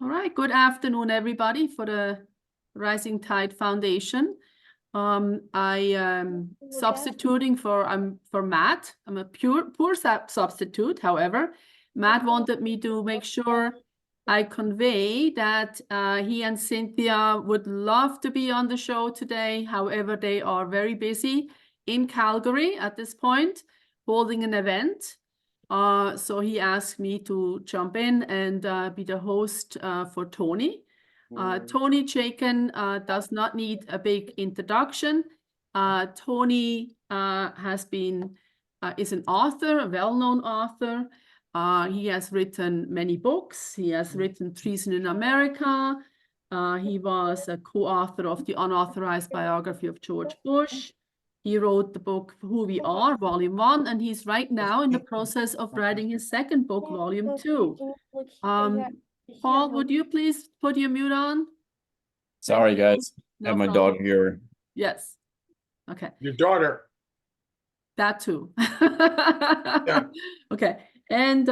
All right, good afternoon, everybody, for the Rising Tide Foundation. I am substituting for Matt. I'm a poor substitute. However, Matt wanted me to make sure I convey that he and Cynthia would love to be on the show today. However, they are very busy in Calgary at this point, holding an event. So he asked me to jump in and be the host for Tony. Tony Chaitkin does not need a big introduction. Tony is an author, a well-known author. He has written many books. He has written Treason in America. He was a co-author of the unauthorized biography of George Bush. He wrote the book Who We Are, Volume 1, and he's right now in the process of writing his second book, Volume 2. Paul, would you please put your mute on? Sorry, guys. No I have my problem. daughter here. Yes. Okay. Your daughter. That too. Yeah. Okay. And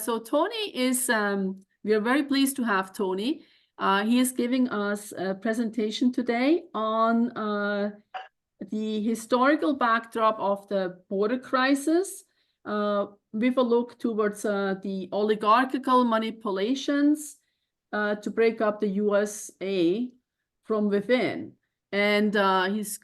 so Tony is, we are very pleased to have Tony. He is giving us a presentation today on the historical backdrop of the border crisis, with a look towards the oligarchical manipulations to break up the USA from within. And he's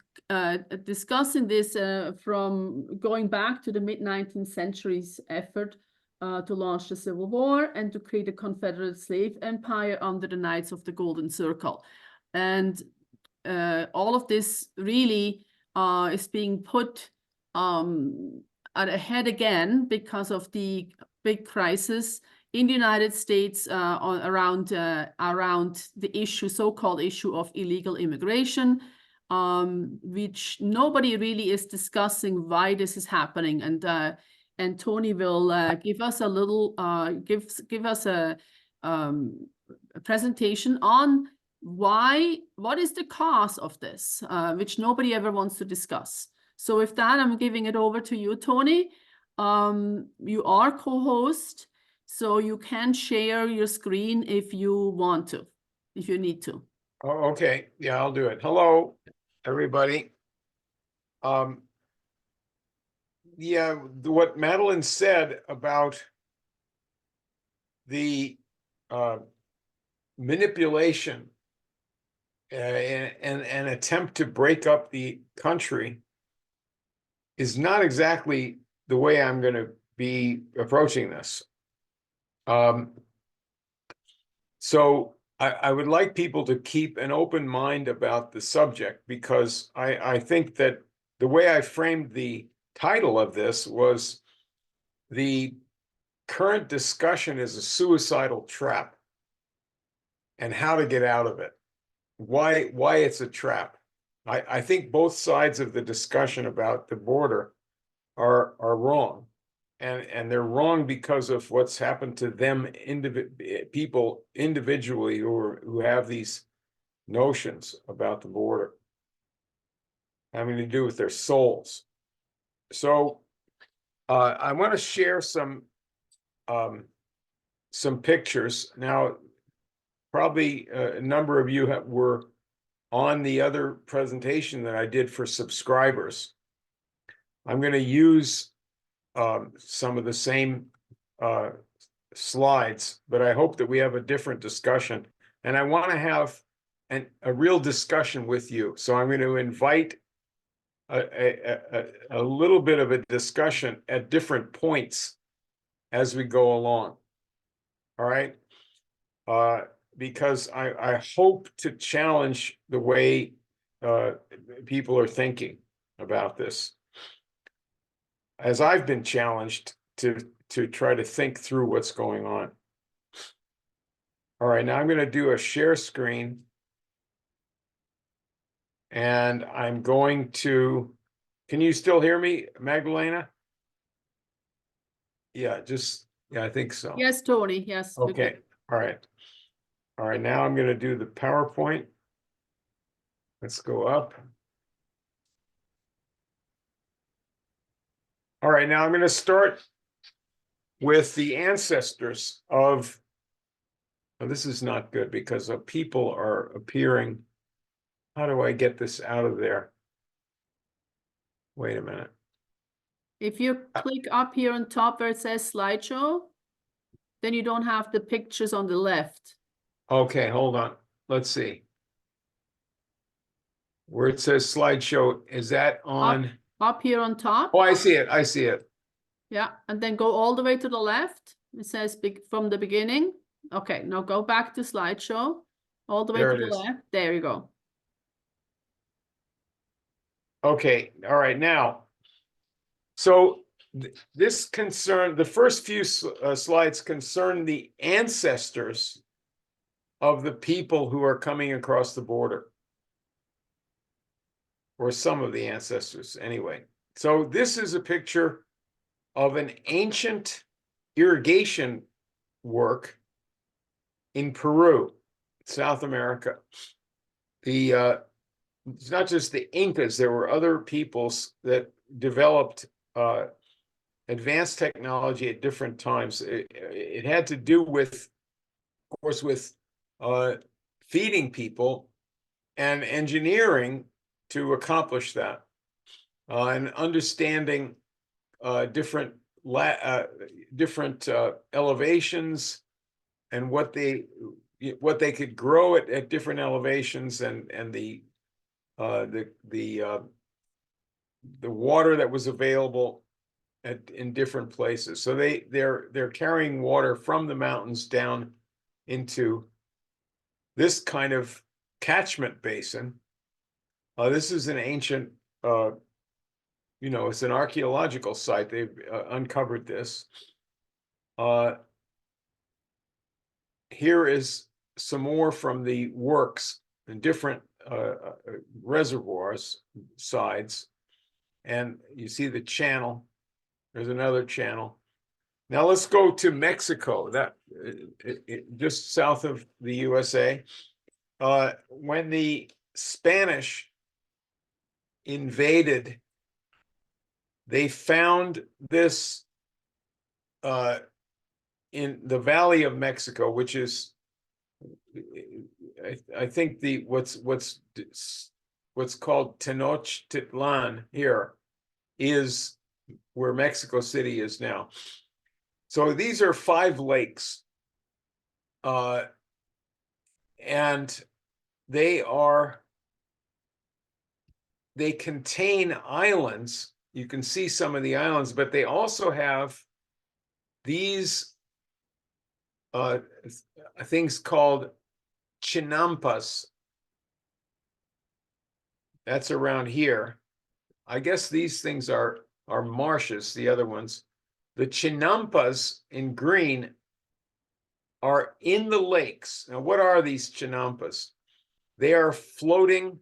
discussing this from going back to the mid-19th century's effort to launch the Civil War and to create a Confederate slave empire under the Knights of the Golden Circle. And all of this really is being put ahead again because of the big crisis in the United States around the issue, so-called issue of illegal immigration, which nobody really is discussing why this is happening. And Tony will give us a little give us a presentation on what is the cause of this, which nobody ever wants to discuss. So with that, I'm giving it over to you, Tony. You are co-host, so you can share your screen if you want to, if you need to. Oh, okay. Yeah, I'll do it. Hello, everybody. Yeah, what Madeline said about the manipulation and an attempt to break up the country is not exactly the way I'm going to be approaching this. So I would like people to keep an open mind about the subject, because I think that the way I framed the title of this was the current discussion is a suicidal trap and how to get out of it. Why it's a trap. I think both sides of the discussion about the border are wrong. And they're wrong because of what's happened to them, people individually who have these notions about the border having to do with their souls. So I want to share some pictures. Now, probably a number of you were on the other presentation that I did for subscribers. I'm going to use some of the same slides, but I hope that we have a different discussion. And I want to have a real discussion with you. So I'm going to invite a little bit of a discussion at different points as we go along. All right? Because I hope to challenge the way people are thinking about this, as I've been challenged to try to think through what's going on. All right, now I'm going to do a share screen. And I'm going to, can you still hear me, Magdalena? Yeah, I think so. Yes, Tony, yes. Okay, all right. All right, now I'm going to do the PowerPoint. Let's go up. All right, now I'm going to start with the ancestors of Oh, this is not good because people are appearing. How do I get this out of there? Wait a minute. If you click up here on top where it says slideshow, then you don't have the pictures on the left. Okay, hold on. Let's see. Where it says slideshow, is that on? Up here on top. Oh, I see it. I see it. Yeah, and then go all the way to the left. It says from the beginning. Okay, now go back to slideshow. All the way There to it the is. left. There you go. Okay, all right, now. So the first few slides concern the ancestors of the people who are coming across the border. Or some of the ancestors, anyway. So this is a picture of an ancient irrigation work in Peru, South America. It's not just the Incas, there were other peoples that developed advanced technology at different times. It had to do with, of course, with feeding people and engineering to accomplish that, and understanding different elevations and what they could grow at different elevations, and the water that was available in different places. So they're carrying water from the mountains down into this kind of catchment basin. This is an ancient, it's an archaeological site. They've uncovered this. Here is some more from the works in different reservoirs sides. And you see the channel. There's another channel. Now let's go to Mexico, just south of the USA. When the Spanish invaded, they found this in the Valley of Mexico, which is, I think what's called Tenochtitlan here is where Mexico City is now. So these are 5 lakes, and they contain islands. You can see some of the islands, but they also have these things called chinampas. That's around here. I guess these things are marshes, the other ones. The chinampas in green are in the lakes. Now, what are these chinampas? They are floating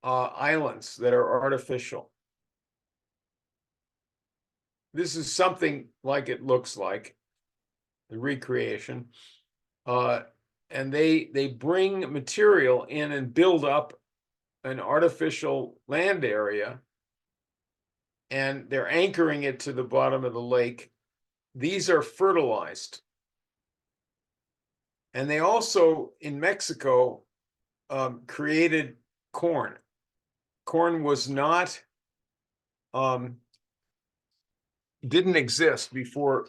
islands that are artificial. This is something like it looks like, the recreation. And they bring material in and build up an artificial land area, and they're anchoring it to the bottom of the lake. These are fertilized. And they also, in Mexico, created corn. Corn was not, didn't exist before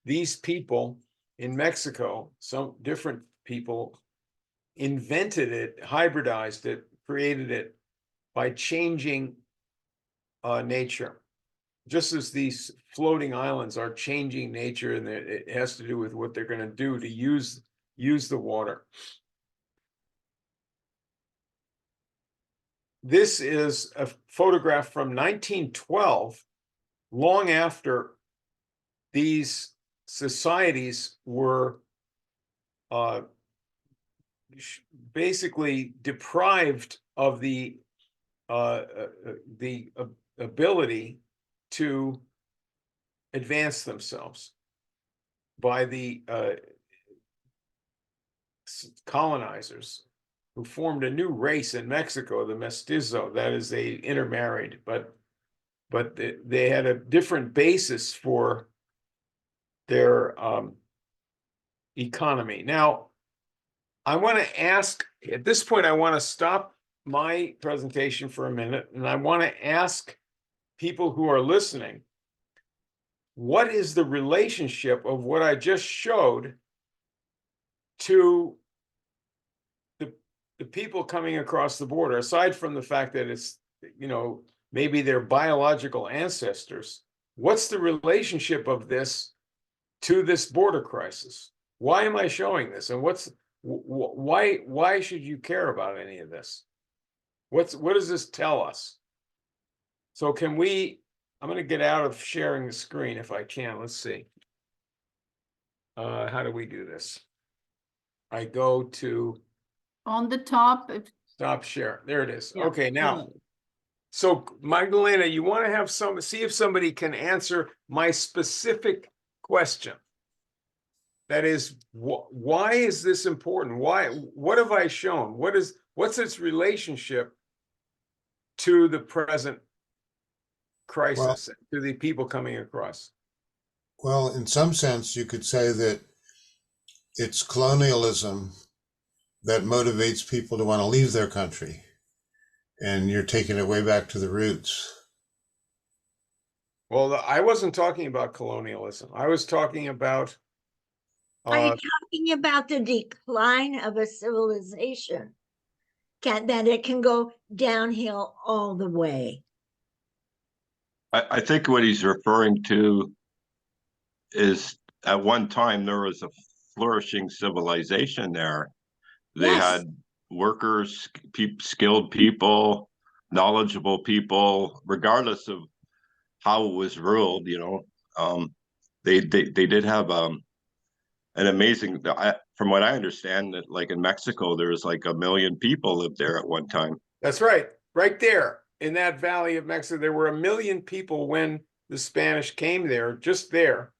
these people in Mexico, some different people, invented it, hybridized it, created it by changing nature. Just as these floating islands are changing nature, and it has to do with what they're going to do to use the water. This is a photograph from 1912, long after these societies were basically deprived of the ability to advance themselves by the colonizers, who formed a new race in Mexico, the mestizo. That is, they intermarried, but they had a different basis for their economy. Now, I want to ask, at this point, I want to stop my presentation for a minute, and I want to ask people who are listening, what is the relationship of what I just showed to the people coming across the border, aside from the fact that it's, maybe their biological ancestors? What's the relationship of this to this border crisis? Why am I showing this? And why should you care about any of this? What does this tell us? So I'm going to get out of sharing the screen if I can. Let's see. How do we do this? I go to On the top. stop share. There it is. Yeah. Okay, now. So Magdalena, you want to see if somebody can answer my specific question. That is, why is this important? What have I shown? What's its relationship to the present crisis, to the people coming across? Well, in some sense, you could say that it's colonialism that motivates people to want to leave their country. And you're taking it way back to the roots. Well, I wasn't talking about colonialism. I was talking about. Are you talking about the decline of a civilization? That it can go downhill all the way? I think what he's referring to is at one time there was a flourishing civilization there. They Yes. had workers, skilled people, knowledgeable people, regardless of how it was ruled. They did have an amazing. From what I understand, that like in Mexico, there's like 1 million people lived there at one time. That's right. Right there in that valley of Mexico, there were 1 million people when the Spanish came there, just there.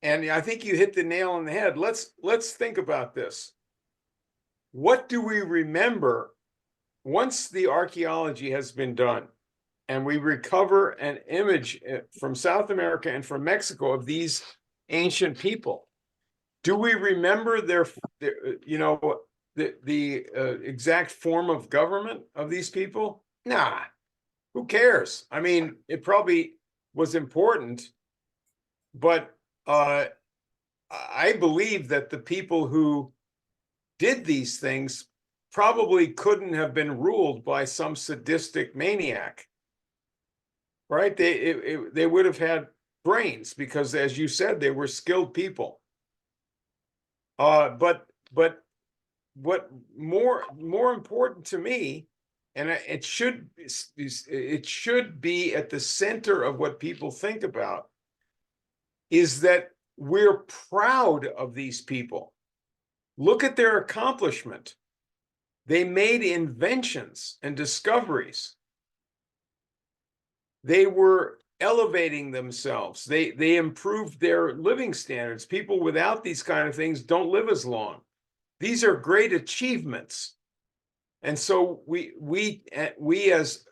And I think you hit the nail on the head. Let's think about this. What do we remember once the archaeology has been done and we recover an image from South America and from Mexico of these ancient people? Do we remember the exact form of government of these people? Nah, who cares? I mean, it probably was important, but I believe that the people who did these things probably couldn't have been ruled by some sadistic maniac, right? They would have had brains because, as you said, they were skilled people. But what more important to me, and it should be at the center of what people think about, is that we're proud of these people. Look at their accomplishment. They made inventions and discoveries. They were elevating themselves. They improved their living standards. People without these kind of things don't live as long. These are great achievements. And so we as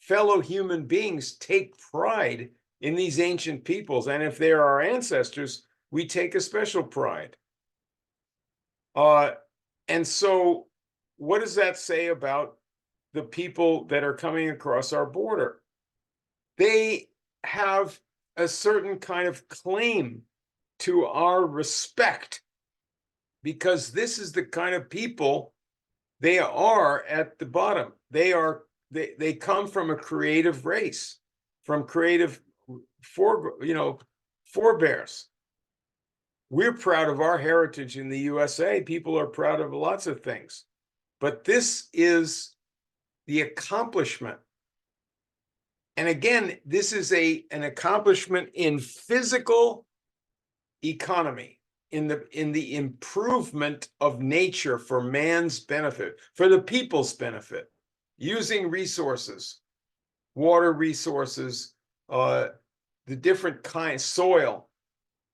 fellow human beings take pride in these ancient peoples. And if they're our ancestors, we take a special pride. And so what does that say about the people that are coming across our border? They have a certain kind of claim to our respect because this is the kind of people they are at the bottom. They come from a creative race, from creative forebears. We're proud of our heritage in the USA. People are proud of lots of things. But this is the accomplishment. And again, this is an accomplishment in physical economy, in the improvement of nature for man's benefit, for the people's benefit, using resources, water resources, the different kinds, soil,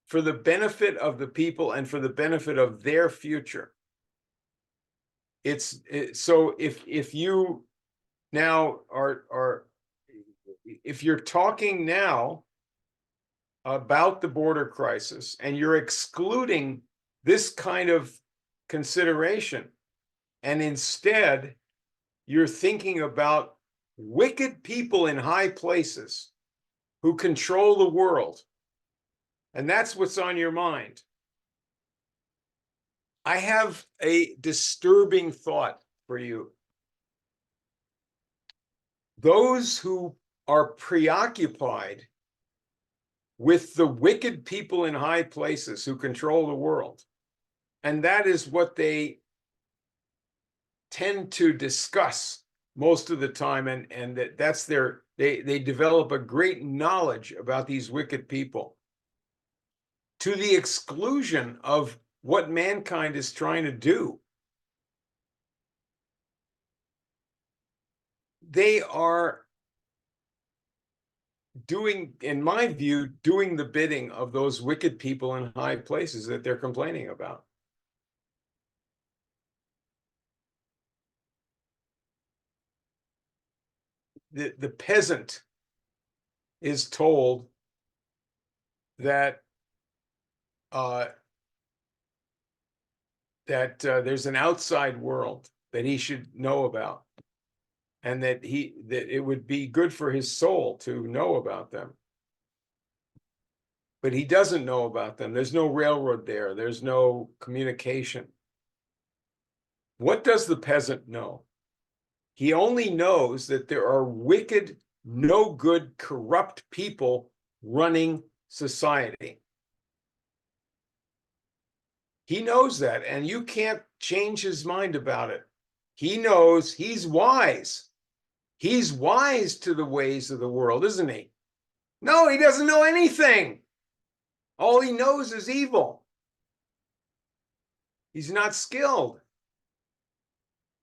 for the benefit of the people and for the benefit of their future. So if you now if you're talking now about the border crisis and you're excluding this kind of consideration. And instead, you're thinking about wicked people in high places who control the world. And that's what's on your mind. I have a disturbing thought for you. Those who are preoccupied with the wicked people in high places who control the world, and that is what they tend to discuss most of the time, and that's their, they develop a great knowledge about these wicked people to the exclusion of what mankind is trying to do. They are doing, in my view, doing the bidding of those wicked people in high places that they're complaining about. The peasant is told that there's an outside world that he should know about, and that it would be good for his soul to know about them. But he doesn't know about them. There's no railroad there. There's no communication. What does the peasant know? He only knows that there are wicked, no good, corrupt people running society. He knows that, and you can't change his mind about it. He knows, he's wise. He's wise to the ways of the world, isn't he? No, he doesn't know anything. All he knows is evil. He's not skilled.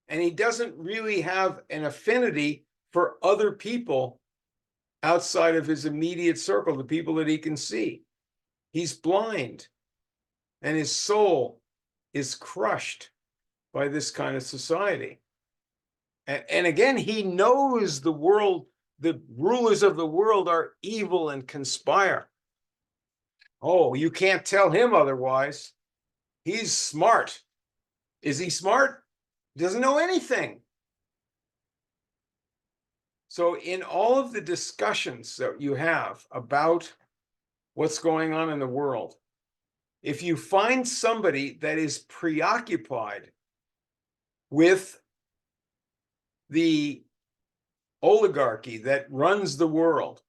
And he doesn't really have an affinity for other people outside of his immediate circle, the people that he can see. He's blind, and his soul is crushed by this kind of society. And again, he knows the world, the rulers of the world are evil and conspire. Oh, you can't tell him otherwise. He's smart. Is he smart? Doesn't know anything. So in all of the discussions that you have about what's going on in the world, if you find somebody that is preoccupied with the oligarchy that runs the world,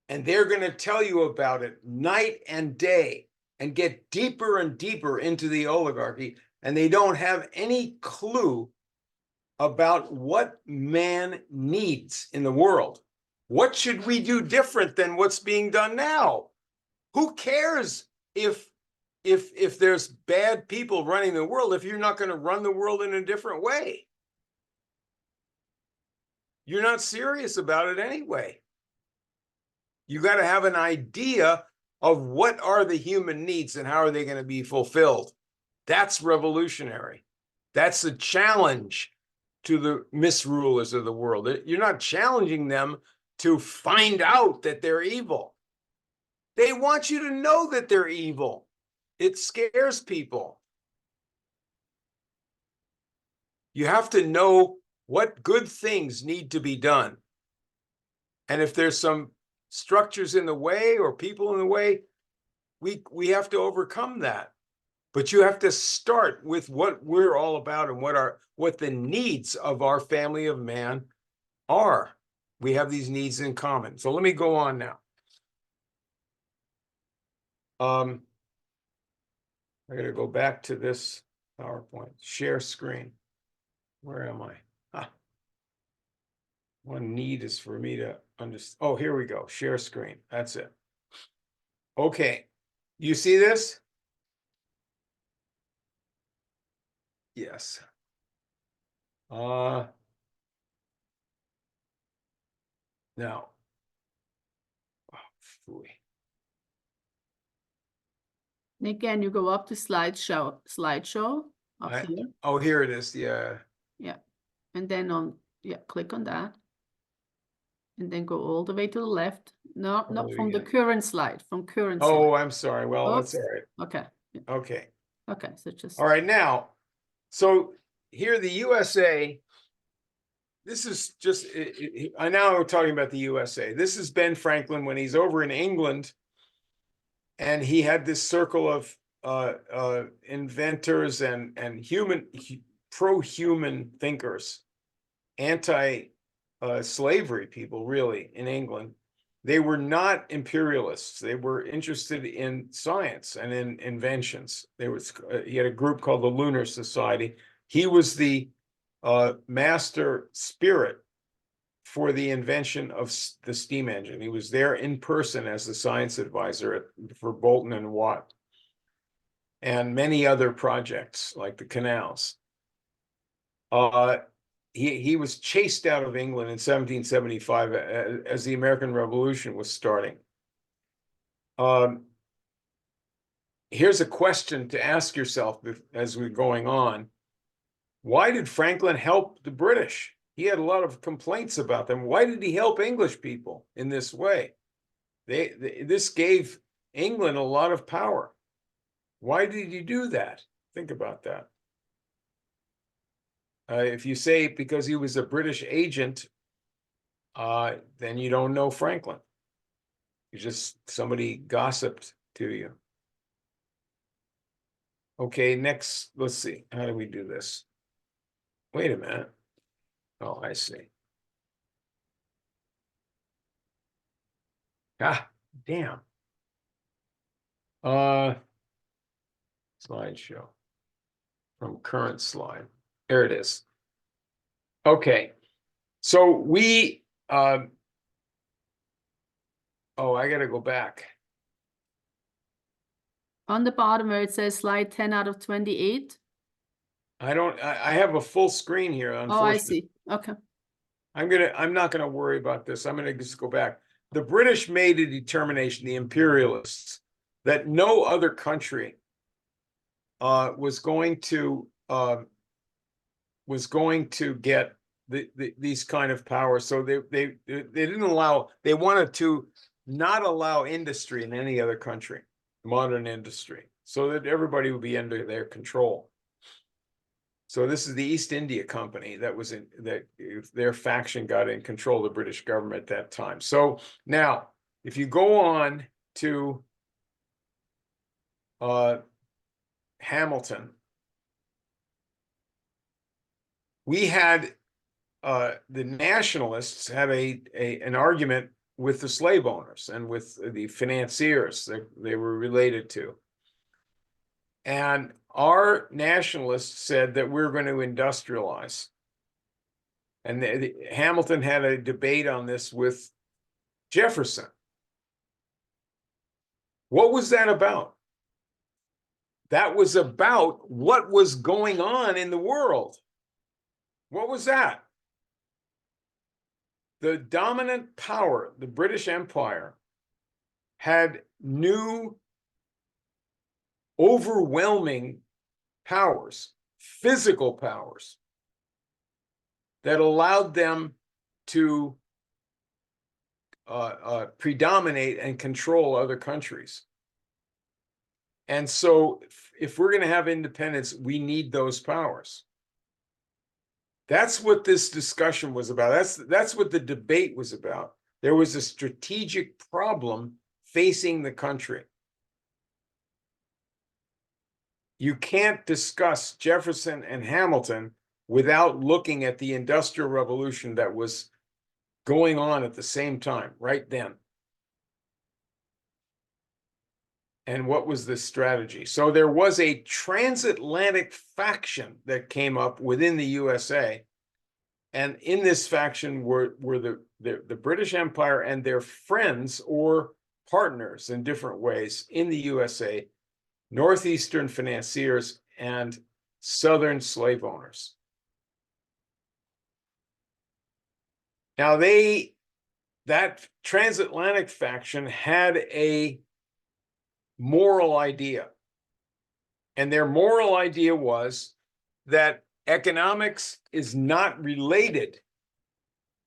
and they're going to tell you about it night and day and get deeper and deeper into the oligarchy, and they don't have any clue about what man needs in the world. What should we do different than what's being done now? Who cares if there's bad people running the world, if you're not going to run the world in a different way? You're not serious about it anyway. You got to have an idea of what are the human needs and how are they going to be fulfilled. That's revolutionary. That's a challenge to the misrulers of the world. You're not challenging them to find out that they're evil. They want you to know that they're evil. It scares people. You have to know what good things need to be done. And if there's some structures in the way or people in the way, we have to overcome that. But you have to start with what we're all about and what the needs of our family of man are. We have these needs in common. So let me go on now. I'm going to go back to this PowerPoint. Share screen. Where am I? One need is for me to understand. Oh, here we go. Share screen. That's it. Okay. You see this? Yes. Now. Oh, Again, you go up to slideshow up here. Oh, here it is. Yeah. Yeah. And then click on that. And then go all the way to the left. No, not from the current slide, from current slide. Oh, I'm sorry. Well, that's all right. Okay. Okay. Okay, so just All right, now, so here the USA, this is just, I now we're talking about the USA. This is Ben Franklin when he's over in England, and he had this circle of inventors and pro-human thinkers, anti-slavery people, really, in England. They were not imperialists. They were interested in science and in inventions. He had a group called the Lunar Society. He was the master spirit for the invention of the steam engine. He was there in person as the science advisor for Boulton and Watt, and many other projects like the canals. He was chased out of England in 1775 as the American Revolution was starting. Here's a question to ask yourself as we're going on. Why did Franklin help the British? He had a lot of complaints about them. Why did he help English people in this way? This gave England a lot of power. Why did he do that? Think about that. If you say because he was a British agent, then you don't know Franklin. Somebody gossiped to you. Okay, next, let's see. How do we do this? Wait a minute. Oh, I see. Ah, damn. Slideshow. From current slide. There it is. Okay. So we oh, I gotta go back. on the bottom where it says slide 10 out of 28. I have a full screen here, Oh, I unfortunately. see. Okay. I'm not gonna worry about this. I'm gonna just go back. The British made a determination, the imperialists, that no other country was going to get these kind of powers. So they didn't allow. They wanted to not allow industry in any other country, modern industry, so that everybody would be under their control. So this is the East India Company that their faction got in control of the British government at that time. So now, if you go on to Hamilton, we had the nationalists had an argument with the slave owners and with the financiers that they were related to. And our nationalists said that we're going to industrialize. And Hamilton had a debate on this with Jefferson. What was that about? That was about what was going on in the world. What was that? The dominant power, the British Empire, had new overwhelming powers, physical powers, that allowed them to predominate and control other countries. And so if we're going to have independence, we need those powers. That's what this discussion was about. That's what the debate was about. There was a strategic problem facing the country. You can't discuss Jefferson and Hamilton without looking at the Industrial Revolution that was going on at the same time, right then. And what was the strategy? So there was a transatlantic faction that came up within the USA. And in this faction were the British Empire and their friends or partners in different ways in the USA, Northeastern financiers and Southern slave owners. Now that transatlantic faction had a moral idea. And their moral idea was that economics is not related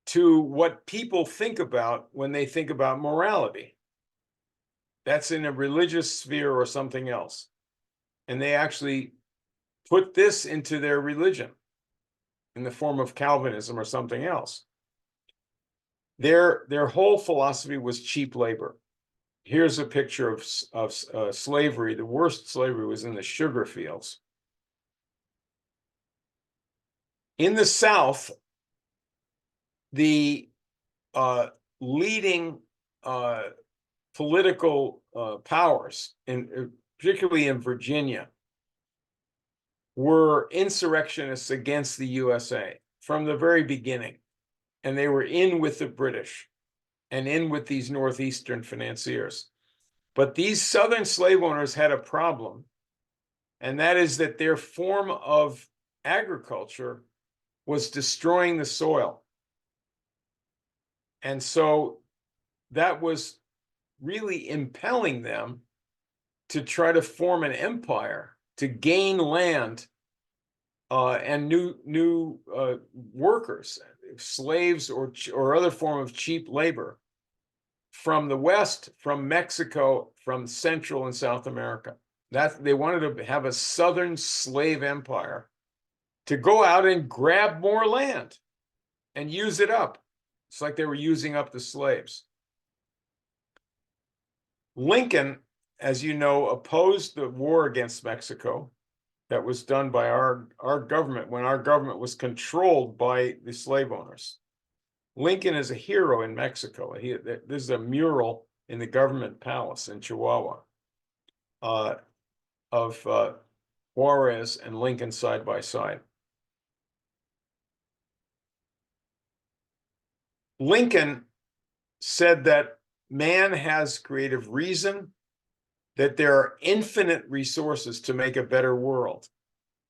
to what people think about when they think about morality. That's in a religious sphere or something else. and they actually put this into their religion in the form of Calvinism or something else. Their whole philosophy was cheap labor. Here's a picture of slavery. The worst slavery was in the sugar fields. In the South, the leading political powers, particularly in Virginia, were insurrectionists against the USA from the very beginning. And they were in with the British and in with these Northeastern financiers. But these Southern slave owners had a problem, and that is that their form of agriculture was destroying the soil. And so that was really impelling them to try to form an empire, to gain land and new workers, slaves or other form of cheap labor from the West, from Mexico, from Central and South America. That they wanted to have a Southern slave empire to go out and grab more land and use it up. It's like they were using up the slaves. Lincoln, as you know, opposed the war against Mexico that was done by our government when our government was controlled by the slave owners. Lincoln is a hero in Mexico. This is a mural in the government palace in Chihuahua of Juarez and Lincoln side by side. Lincoln said that man has creative reason, that there are infinite resources to make a better world.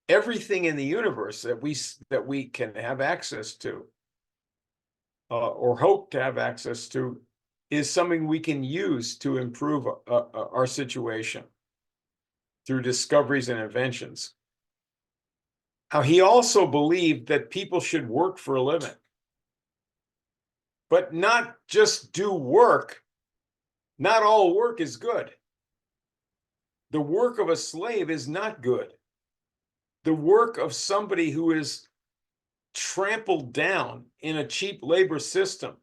Everything in the universe that we can have access to or hope to have access to is something we can use to improve our situation through discoveries and inventions. Now, he also believed that people should work for a living, but not just do work. Not all work is good. The work of a slave is not good. The work of somebody who is trampled down in a cheap labor system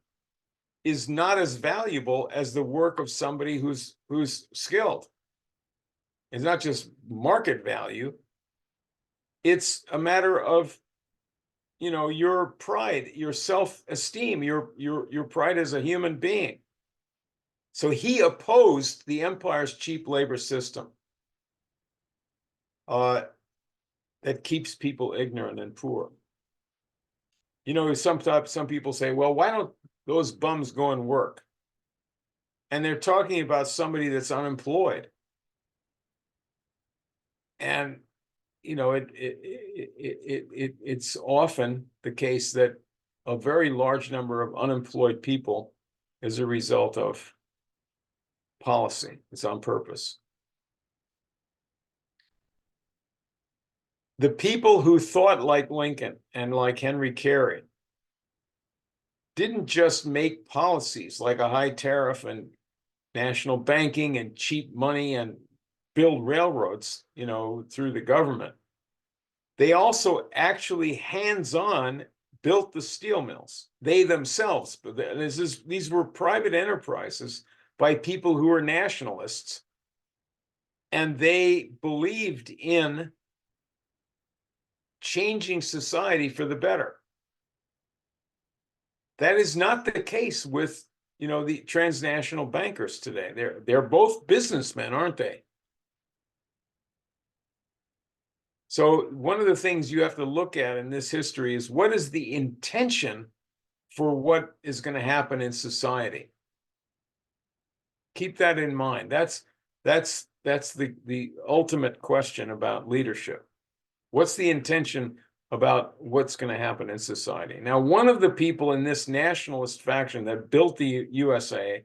is not as valuable as the work of somebody who's skilled. It's not just market value. It's a matter of, your pride, your self-esteem, your pride as a human being. So he opposed the empire's cheap labor system that keeps people ignorant and poor. Sometimes some people say, well, why don't those bums go and work? And they're talking about somebody that's unemployed. And, it's often the case that a very large number of unemployed people is a result of policy. It's on purpose. The people who thought like Lincoln and like Henry Carey didn't just make policies like a high tariff and national banking and cheap money and build railroads, through the government. They also actually hands-on built the steel mills. They themselves, but these were private enterprises by people who were nationalists, and they believed in changing society for the better. That is not the case with, the transnational bankers today. They're both businessmen, aren't they? So one of the things you have to look at in this history is what is the intention for what is going to happen in society? Keep that in mind. That's the ultimate question about leadership. What's the intention about what's going to happen in society? Now, one of the people in this nationalist faction that built the USA,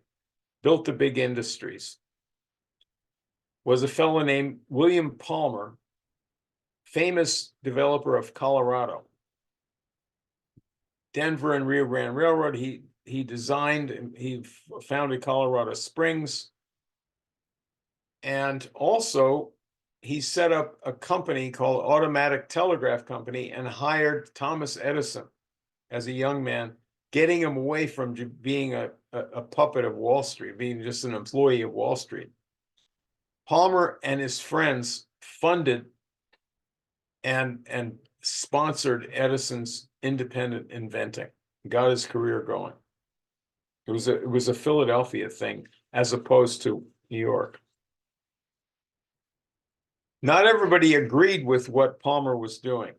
built the big industries, was a fellow named William Palmer, famous developer of Colorado. Denver and Rio Grande Railroad, he designed and he founded Colorado Springs. And also he set up a company called Automatic Telegraph Company and hired Thomas Edison as a young man, getting him away from being a puppet of Wall Street, being just an employee of Wall Street. Palmer and his friends funded and sponsored Edison's independent inventing, got his career going. It was a Philadelphia thing as opposed to New York. Not everybody agreed with what Palmer was doing.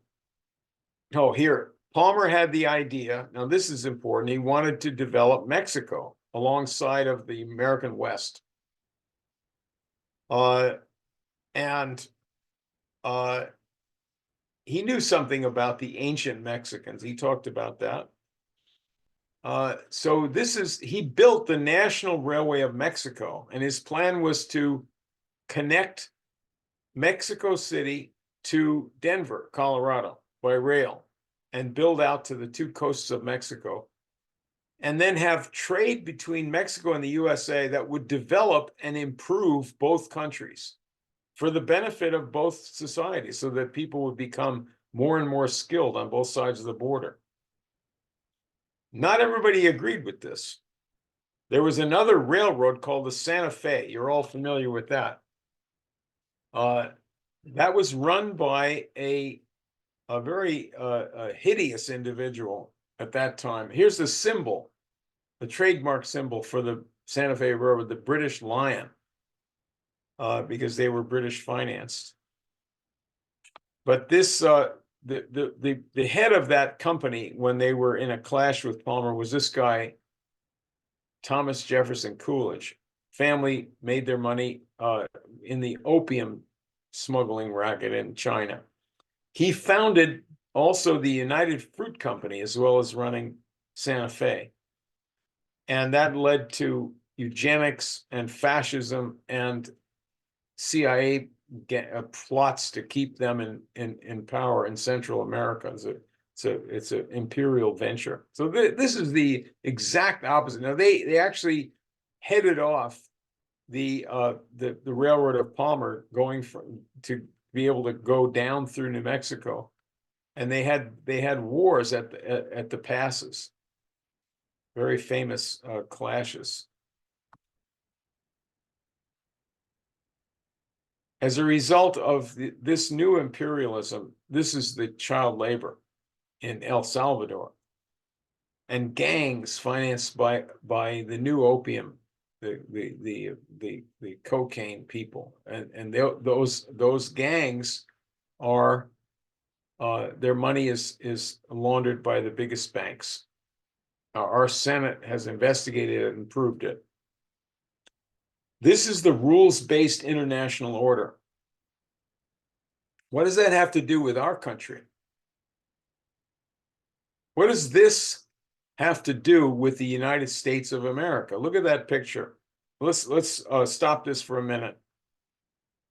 Oh, here, Palmer had the idea. Now, this is important. He wanted to develop Mexico alongside of the American West. He knew something about the ancient Mexicans. He talked about that. So he built the National Railway of Mexico, and his plan was to connect Mexico City to Denver, Colorado by rail and build out to the two coasts of Mexico, and then have trade between Mexico and the USA that would develop and improve both countries for the benefit of both societies, so that people would become more and more skilled on both sides of the border. Not everybody agreed with this. There was another railroad called the Santa Fe. You're all familiar with that. That was run by a very hideous individual at that time. Here's the symbol, the trademark symbol for the Santa Fe Railroad, the British lion, because they were British financed. But this, the head of that company, when they were in a clash with Palmer, was this guy, Thomas Jefferson Coolidge. Family made their money in the opium smuggling racket in China. He founded also the United Fruit Company, as well as running Santa Fe. And that led to eugenics and fascism and CIA plots to keep them in power in Central America. It's an imperial venture. So this is the exact opposite. Now they actually headed off the railroad of Palmer, going to be able to go down through New Mexico, and they had wars at the passes, very famous clashes. As a result of this new imperialism, this is the child labor in El Salvador, and gangs financed by the new opium, the cocaine people, and those gangs are their money is laundered by the biggest banks. Our Senate has investigated it and proved it. This is the rules-based international order. What does that have to do with our country? What does this have to do with the United States of America? Look at that picture. Let's stop this for a minute,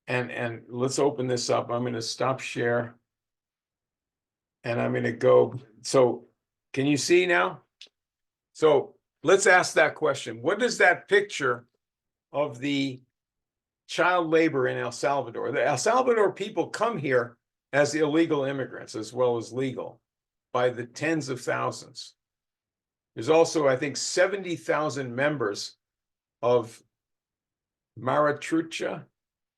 and let's open this up. I'm going to stop share, and I'm going to go. So, can you see now? So let's ask that question. What does that picture of the child labor in El Salvador? The El Salvador people come here as illegal immigrants as well as legal by the tens of thousands. There's also, I think, 70,000 members of Maratrucha,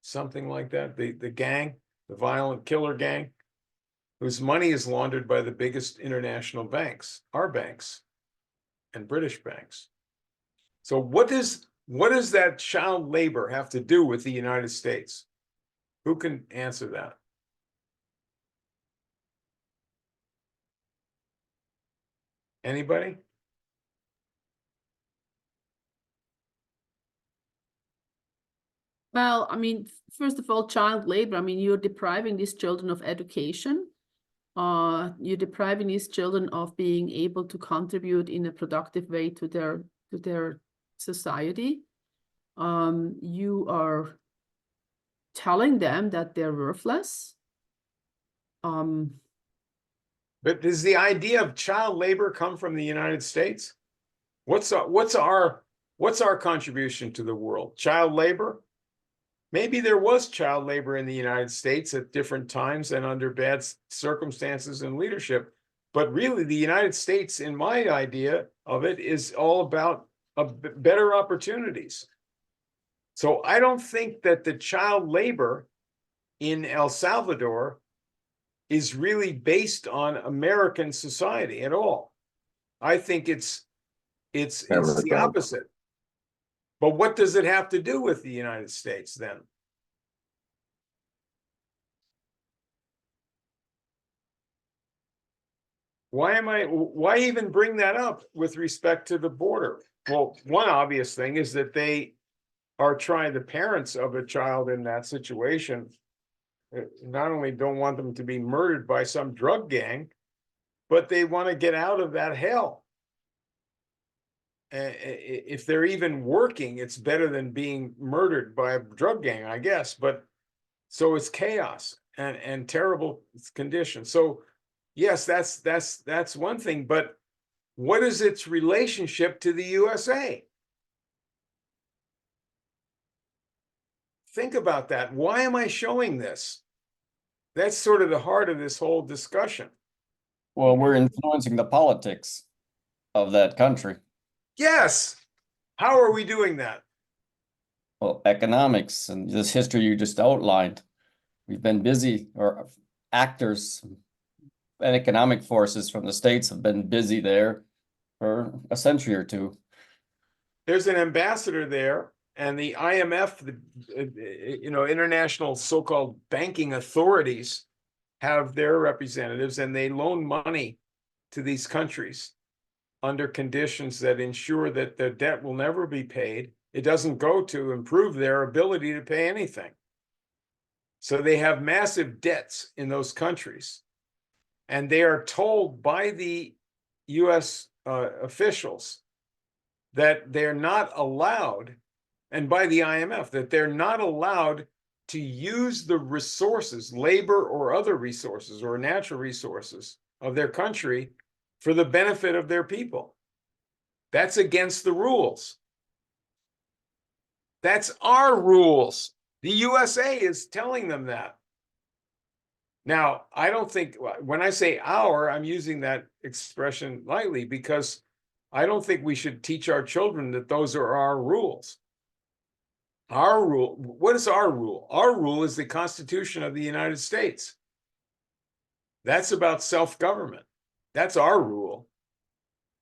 something like that, the gang, the violent killer gang, whose money is laundered by the biggest international banks, our banks and British banks. So what does that child labor have to do with the United States? Who can answer that? Anybody? Well, I mean, first of all, child labor, I mean, you're depriving these children of education. You're depriving these children of being able to contribute in a productive way to their society. You are telling them that they're worthless. But does the idea of child labor come from the United States? What's our contribution to the world? Child labor? Maybe there was child labor in the United States at different times and under bad circumstances and leadership. But really, the United States, in my idea of it, is all about better opportunities. So I don't think that the child labor in El Salvador is really based on American society at all. I think it's the opposite. But what does it have to do with the United States then? Why even bring that up with respect to the border? Well, one obvious thing is that they are trying, the parents of a child in that situation, not only don't want them to be murdered by some drug gang, but they want to get out of that hell. If they're even working, it's better than being murdered by a drug gang, I guess. But so it's chaos and terrible conditions. So yes, that's one thing. But what is its relationship to the USA? Think about that. Why am I showing this? That's sort of the heart of this whole discussion. Well, we're influencing the politics of that country. Yes. How are we doing that? Well, economics and this history you just outlined. We've been busy, or actors and economic forces from the States have been busy there for a century or two. There's an ambassador there, and the IMF, the international so-called banking authorities have their representatives, and they loan money to these countries under conditions that ensure that the debt will never be paid. It doesn't go to improve their ability to pay anything. So they have massive debts in those countries. And they are told by the US officials that they're not allowed, and by the IMF, that they're not allowed to use the resources, labor or other resources or natural resources of their country for the benefit of their people. That's against the rules. That's our rules. The USA is telling them that. Now, I don't think, when I say our, I'm using that expression lightly, because I don't think we should teach our children that those are our rules. Our rule, what is our rule? Our rule is the Constitution of the United States. That's about self-government. That's our rule.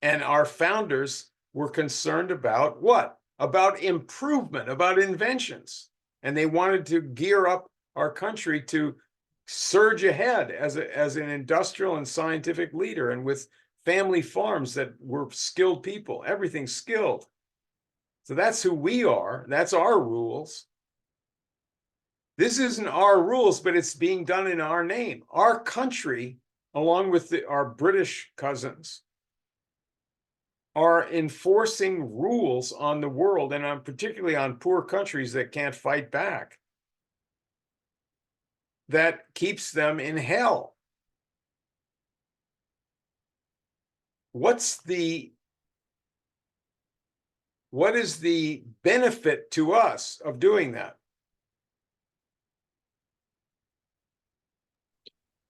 And our founders were concerned about what? About improvement, about inventions. And they wanted to gear up our country to surge ahead as an industrial and scientific leader, and with family farms that were skilled people, everything skilled. So that's who we are. That's our rules. This isn't our rules, but it's being done in our name. Our country, along with our British cousins, are enforcing rules on the world, and particularly on poor countries that can't fight back, that keeps them in hell. What is the benefit to us of doing that?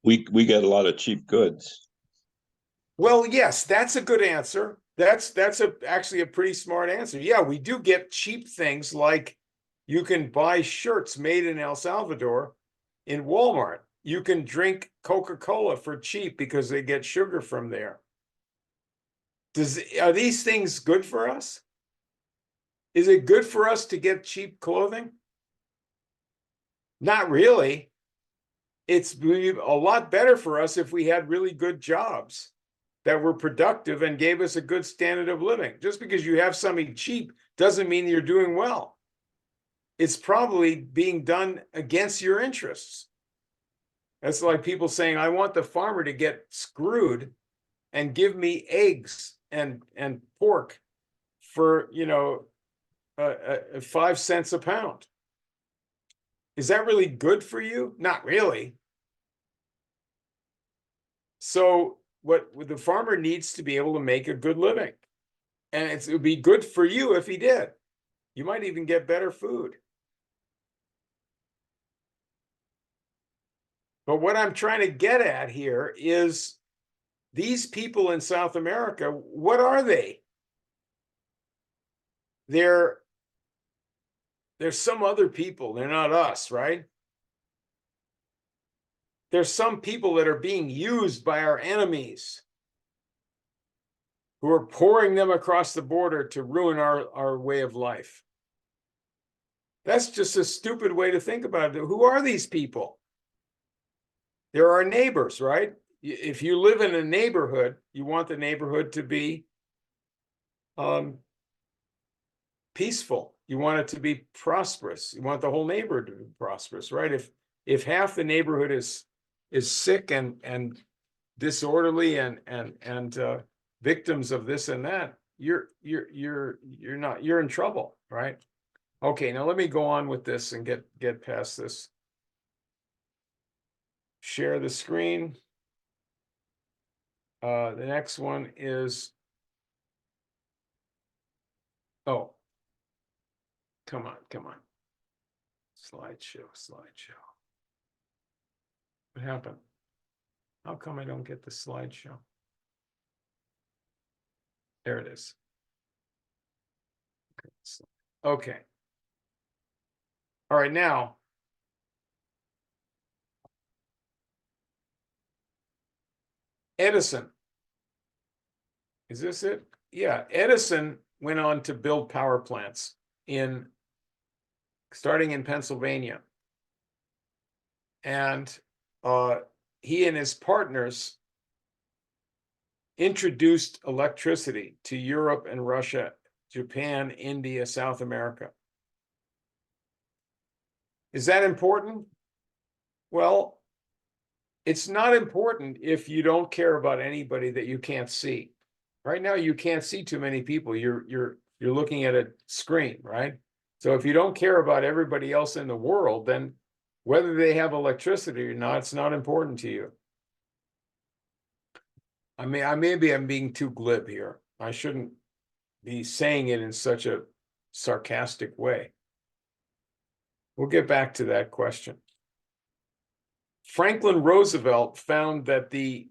We get a lot of cheap goods. Well, yes, that's a good answer. That's actually a pretty smart answer. Yeah, we do get cheap things, like you can buy shirts made in El Salvador in Walmart. You can drink Coca-Cola for cheap because they get sugar from there. Are these things good for us? Is it good for us to get cheap clothing? Not really. It's a lot better for us if we had really good jobs that were productive and gave us a good standard of living. Just because you have something cheap doesn't mean you're doing well. It's probably being done against your interests. That's like people saying, I want the farmer to get screwed and give me eggs and pork for 5 cents a pound. Is that really good for you? Not really. So what the farmer needs to be able to make a good living. And it would be good for you if he did. You might even get better food. But what I'm trying to get at here is these people in South America, what are they? They're some other people. They're not us, right? There's some people that are being used by our enemies who are pouring them across the border to ruin our way of life. That's just a stupid way to think about it. Who are these people? They're our neighbors, right? If you live in a neighborhood, you want the neighborhood to be peaceful. You want it to be prosperous. You want the whole neighborhood to be prosperous, right? If half the neighborhood is sick and disorderly and victims of this and that, you're in trouble, right? Okay, now let me go on with this and get past this. Share the screen. The next one is, oh, come on. Slideshow. What happened? How come I don't get the slideshow? There it is. Okay. All right, now. Edison. Is this it? Yeah, Edison went on to build power plants starting in Pennsylvania. And he and his partners introduced electricity to Europe and Russia, Japan, India, South America. Is that important? Well, it's not important if you don't care about anybody that you can't see. Right now, you can't see too many people. You're looking at a screen, right? So if you don't care about everybody else in the world, then whether they have electricity or not, it's not important to you. I mean, maybe I'm being too glib here. I shouldn't be saying it in such a sarcastic way. We'll get back to that question. Franklin Roosevelt found that the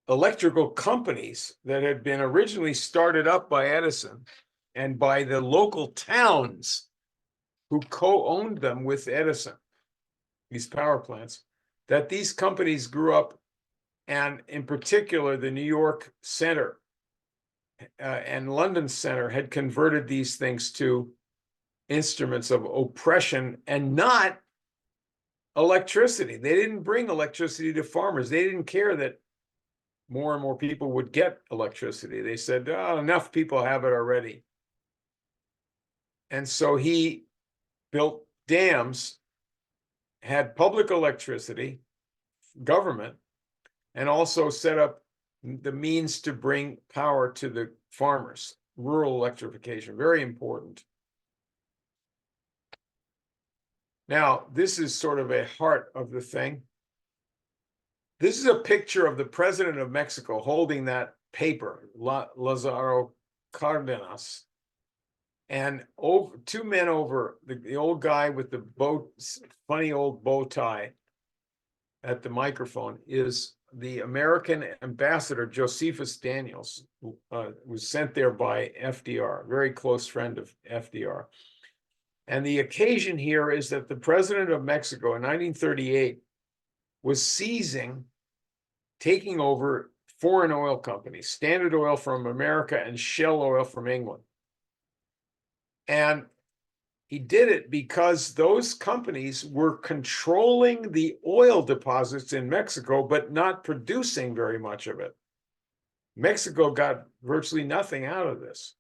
electrical companies that had been originally started up by Edison and by the local towns who co-owned them with Edison, these power plants, that these companies grew up, and in particular, the New York Center and London Center had converted these things to instruments of oppression and not electricity. They didn't bring electricity to farmers. They didn't care that more and more people would get electricity. They said, oh, enough people have it already. And so he built dams, had public electricity, government, and also set up the means to bring power to the farmers. Rural electrification, very important. Now, this is sort of a heart of the thing. This is a picture of the president of Mexico holding that paper, Lázaro Cárdenas. And two men over, the old guy with the funny old bow tie at the microphone is the American ambassador, Josephus Daniels, who was sent there by FDR, a very close friend of FDR. And the occasion here is that the president of Mexico in 1938 was taking over foreign oil companies, Standard Oil from America and Shell Oil from England. And he did it because those companies were controlling the oil deposits in Mexico, but not producing very much of it. Mexico got virtually nothing out of this.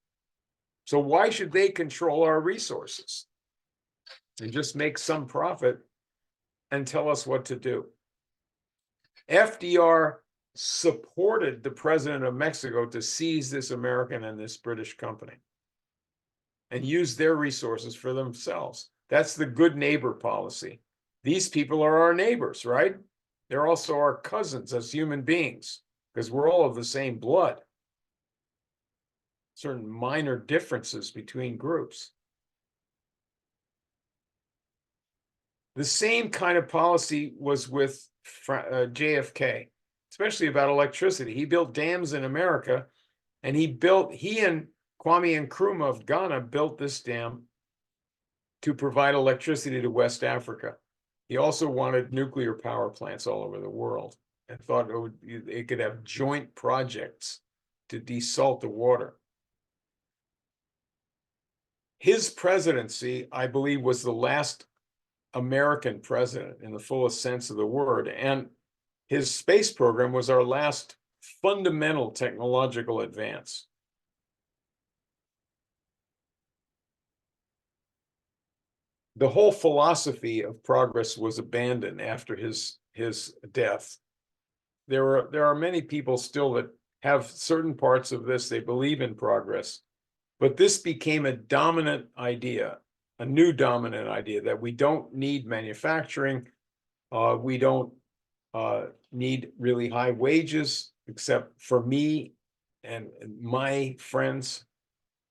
So why should they control our resources and just make some profit and tell us what to do? FDR supported the president of Mexico to seize this American and this British company and use their resources for themselves. That's the good neighbor policy. These people are our neighbors, right? They're also our cousins as human beings because we're all of the same blood. Certain minor differences between groups. The same kind of policy was with JFK, especially about electricity. He built dams in America, and he and Kwame Nkrumah of Ghana built this dam to provide electricity to West Africa. He also wanted nuclear power plants all over the world and thought it could have joint projects to desalt the water. His presidency, I believe, was the last American president in the fullest sense of the word. And his space program was our last fundamental technological advance. The whole philosophy of progress was abandoned after his death. There are many people still that have certain parts of this, they believe in progress, but this became a dominant idea, a new dominant idea, that we don't need manufacturing, we don't need really high wages, except for me and my friends,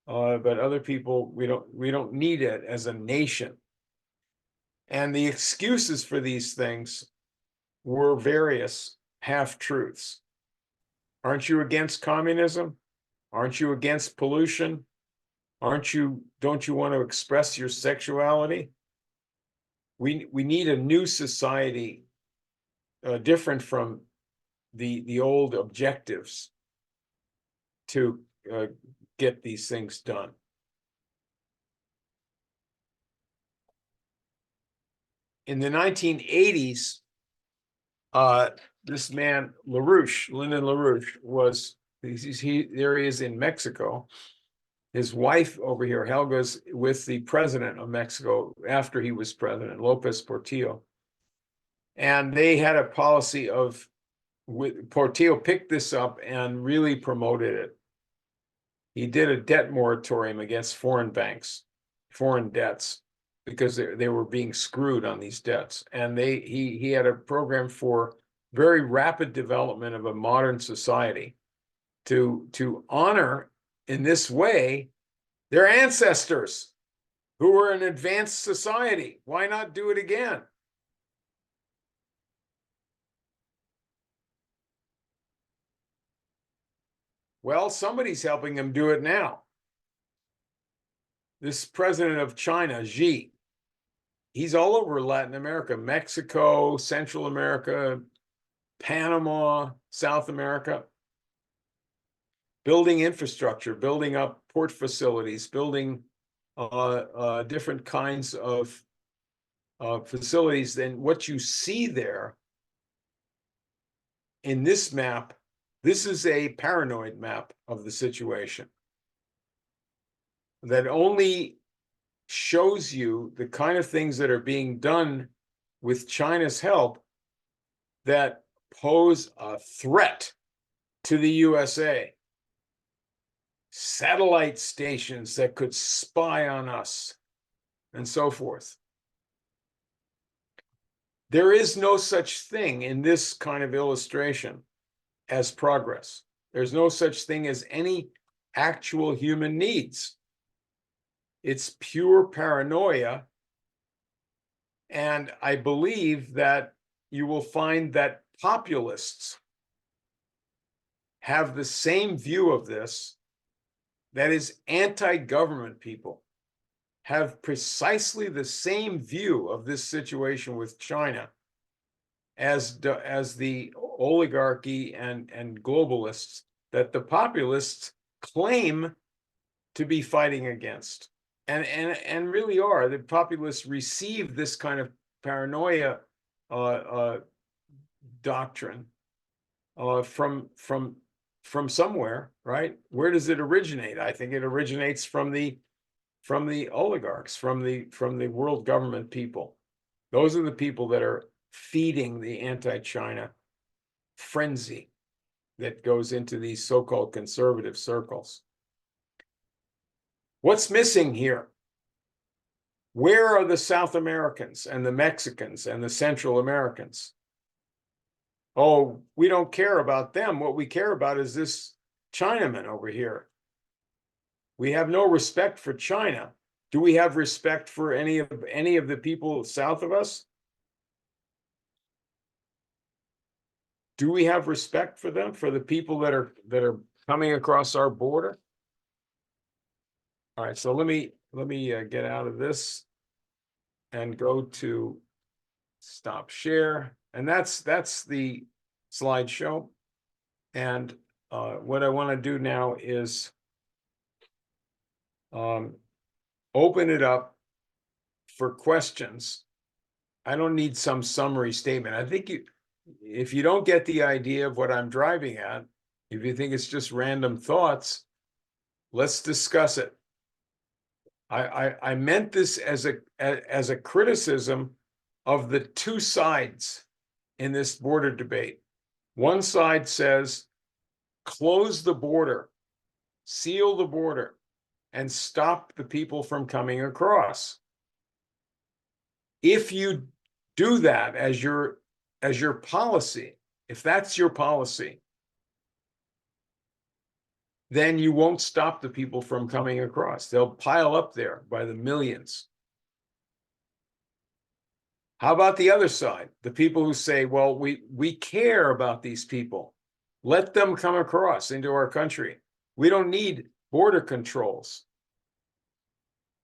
but other people, we don't need it as a nation. And the excuses for these things were various half-truths. Aren't you against communism? Aren't you against pollution? Don't you want to express your sexuality? We need a new society, different from the old objectives, to get these things done. In the 1980s, this man Lyndon LaRouche, there he is in Mexico. His wife over here, Helga's with the president of Mexico after he was president, Lopez Portillo. And they had a policy of, Portillo picked this up and really promoted it. He did a debt moratorium against foreign banks, foreign debts, because they were being screwed on these debts. And he had a program for very rapid development of a modern society to honor in this way their ancestors who were an advanced society. Why not do it again? Well, somebody's helping them do it now. This president of China, Xi, he's all over Latin America, Mexico, Central America, Panama, South America, building infrastructure, building up port facilities, building different kinds of facilities. Then what you see there in this map, this is a paranoid map of the situation that only shows you the kind of things that are being done with China's help that pose a threat to the USA. Satellite stations that could spy on us, and so forth. There is no such thing in this kind of illustration as progress. There's no such thing as any actual human needs. It's pure paranoia. And I believe that you will find that populists have the same view of this. That is, anti-government people have precisely the same view of this situation with China as the oligarchy and globalists that the populists claim to be fighting against, and really are. The populists receive this kind of paranoia doctrine from somewhere, right? Where does it originate? I think it originates from the oligarchs, from the world government people. Those are the people that are feeding the anti-China frenzy that goes into these so-called conservative circles. What's missing here? Where are the South Americans and the Mexicans and the Central Americans? Oh, we don't care about them. What we care about is this Chinaman over here. We have no respect for China. Do we have respect for any of the people south of us? Do we have respect for them, for the people that are coming across our border? All right, so let me get out of this and go to stop share, and that's the slideshow. And what I want to do now is open it up for questions. I don't need some summary statement. I think if you don't get the idea of what I'm driving at, if you think it's just random thoughts, let's discuss it. I meant this as a criticism of the two sides in this border debate. One side says, close the border, seal the border, and stop the people from coming across. If you do that as your policy, if that's your policy, then you won't stop the people from coming across. They'll pile up there by the millions. How about the other side? The people who say, well, we care about these people. Let them come across into our country. We don't need border controls.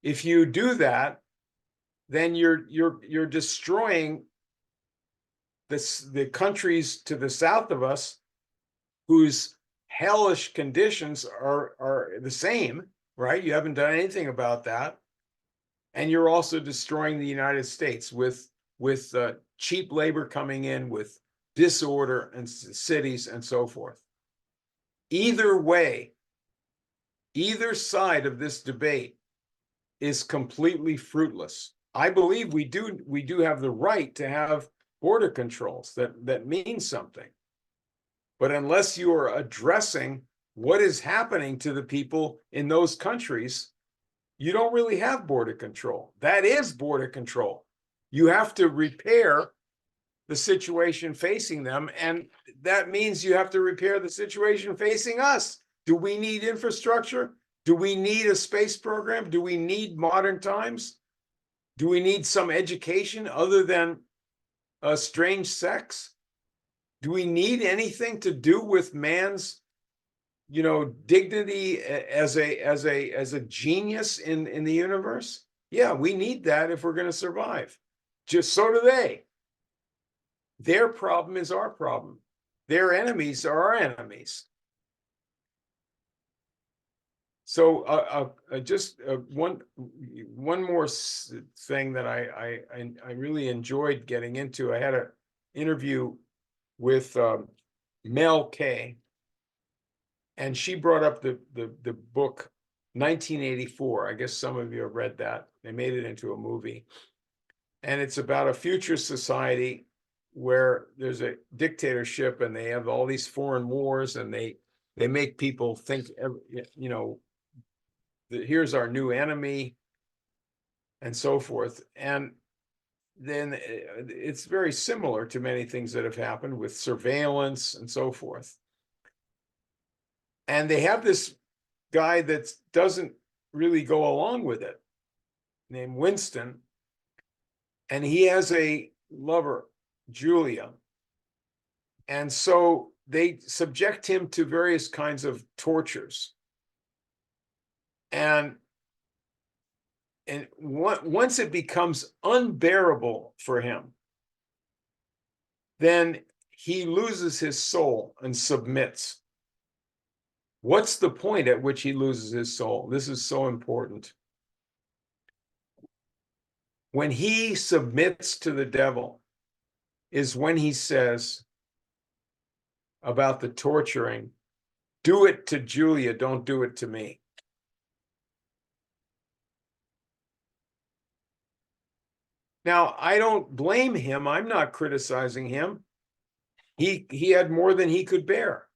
If you do that, then you're destroying the countries to the south of us whose hellish conditions are the same, right? You haven't done anything about that. And you're also destroying the United States with cheap labor coming in, with disorder in cities and so forth. Either way, either side of this debate is completely fruitless. I believe we do have the right to have border controls that mean something. But unless you are addressing what is happening to the people in those countries, you don't really have border control. That is border control. You have to repair the situation facing them, and that means you have to repair the situation facing us. Do we need infrastructure? Do we need a space program? Do we need modern times? Do we need some education other than strange sex? Do we need anything to do with man's, dignity as a genius in the universe? Yeah, we need that if we're going to survive. Just so do they. Their problem is our problem. Their enemies are our enemies. So just one more thing that I really enjoyed getting into. I had an interview with Mel K, and she brought up the book 1984. I guess some of you have read that. They made it into a movie, and it's about a future society where there's a dictatorship and they have all these foreign wars, and they make people think, that here's our new enemy and so forth. And then it's very similar to many things that have happened with surveillance and so forth. And they have this guy that doesn't really go along with it, named Winston. And he has a lover, Julia. And so they subject him to various kinds of tortures. And once it becomes unbearable for him, then he loses his soul and submits. What's the point at which he loses his soul? This is so important. When he submits to the devil is when he says about the torturing, do it to Julia, don't do it to me. Now, I don't blame him. I'm not criticizing him. He had more than he could bear.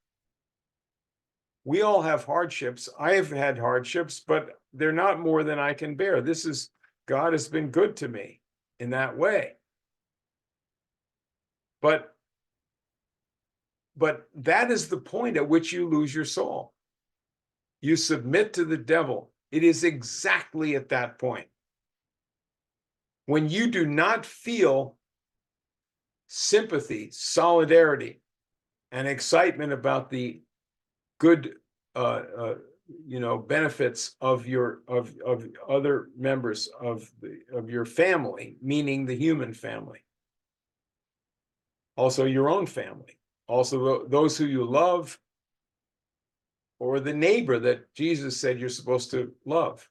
We all have hardships. I have had hardships, but they're not more than I can bear. God has been good to me in that way. But that is the point at which you lose your soul. You submit to the devil. It is exactly at that point. When you do not feel sympathy, solidarity and excitement about the good benefits of other members of your family, meaning the human family, also your own family, also those who you love, or the neighbor that Jesus said you're supposed to love.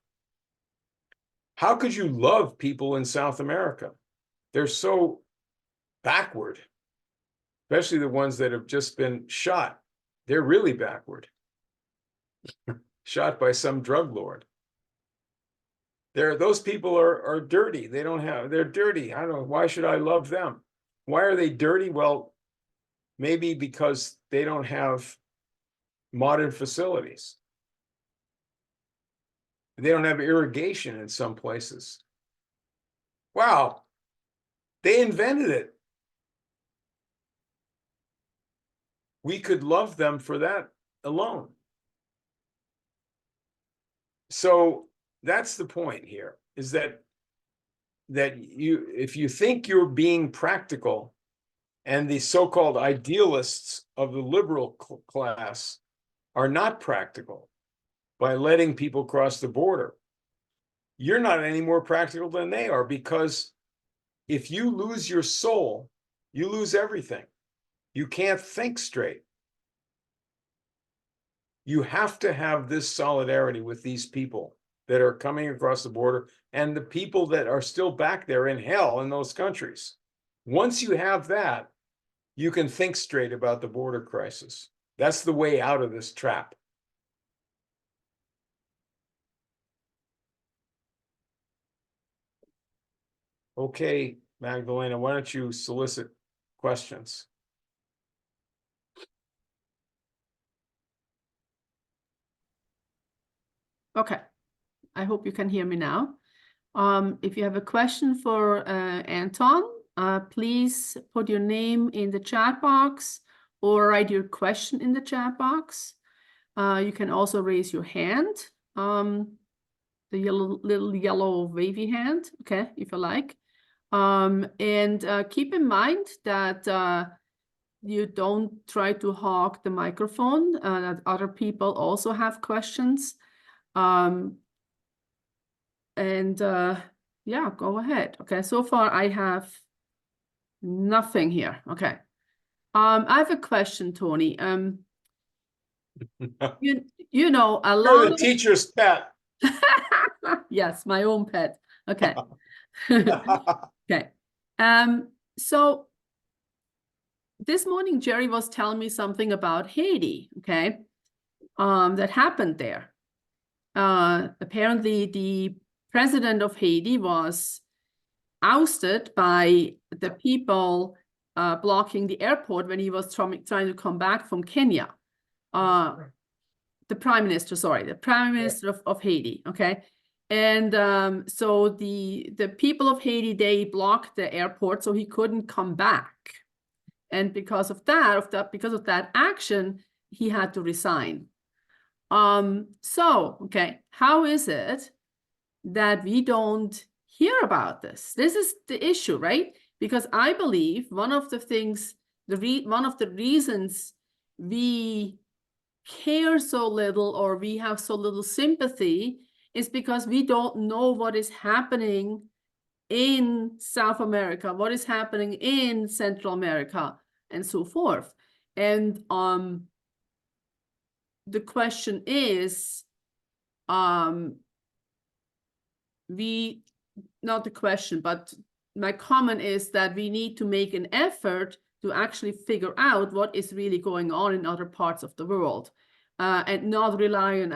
How could you love people in South America? They're so backward, especially the ones that have just been shot. They're really backward. Shot by some drug lord. Those people are dirty. They're dirty. I don't know. Why should I love them? Why are they dirty? Well, maybe because they don't have modern facilities. They don't have irrigation in some places. Wow, they invented it. We could love them for that alone. So that's the point here, is that if you think you're being practical, and the so-called idealists of the liberal class are not practical by letting people cross the border, you're not any more practical than they are, because if you lose your soul, you lose everything. You can't think straight. You have to have this solidarity with these people that are coming across the border and the people that are still back there in hell in those countries. Once you have that, you can think straight about the border crisis. That's the way out of this trap. Okay, Magdalena, why don't you solicit questions? Okay, I hope you can hear me now. If you have a question for Anton, please put your name in the chat box or write your question in the chat box. You can also raise your hand, the little yellow wavy hand, okay, if you like. And keep in mind that you don't try to hog the microphone, that other people also have questions. Yeah, go ahead. Okay, so far I have nothing here. Okay. I have a question, Tony. You know, a You're lot the of teacher's pet. yes, my own pet. Okay. Okay. So this morning Jerry was telling me something about Haiti, okay? That happened there. Apparently the president of Haiti was ousted by the people blocking the airport when he was trying to come back from Kenya. The prime minister of Haiti, okay? And so the people of Haiti, they blocked the airport so he couldn't come back. And because of that action, he had to resign. Okay, how is it that we don't hear about this? This is the issue, right? Because I believe one of the things, one of the reasons we care so little or we have so little sympathy is because we don't know what is happening in South America, what is happening in Central America, and so forth. And the question is, not the question, but my comment is that we need to make an effort to actually figure out what is really going on in other parts of the world, and not rely on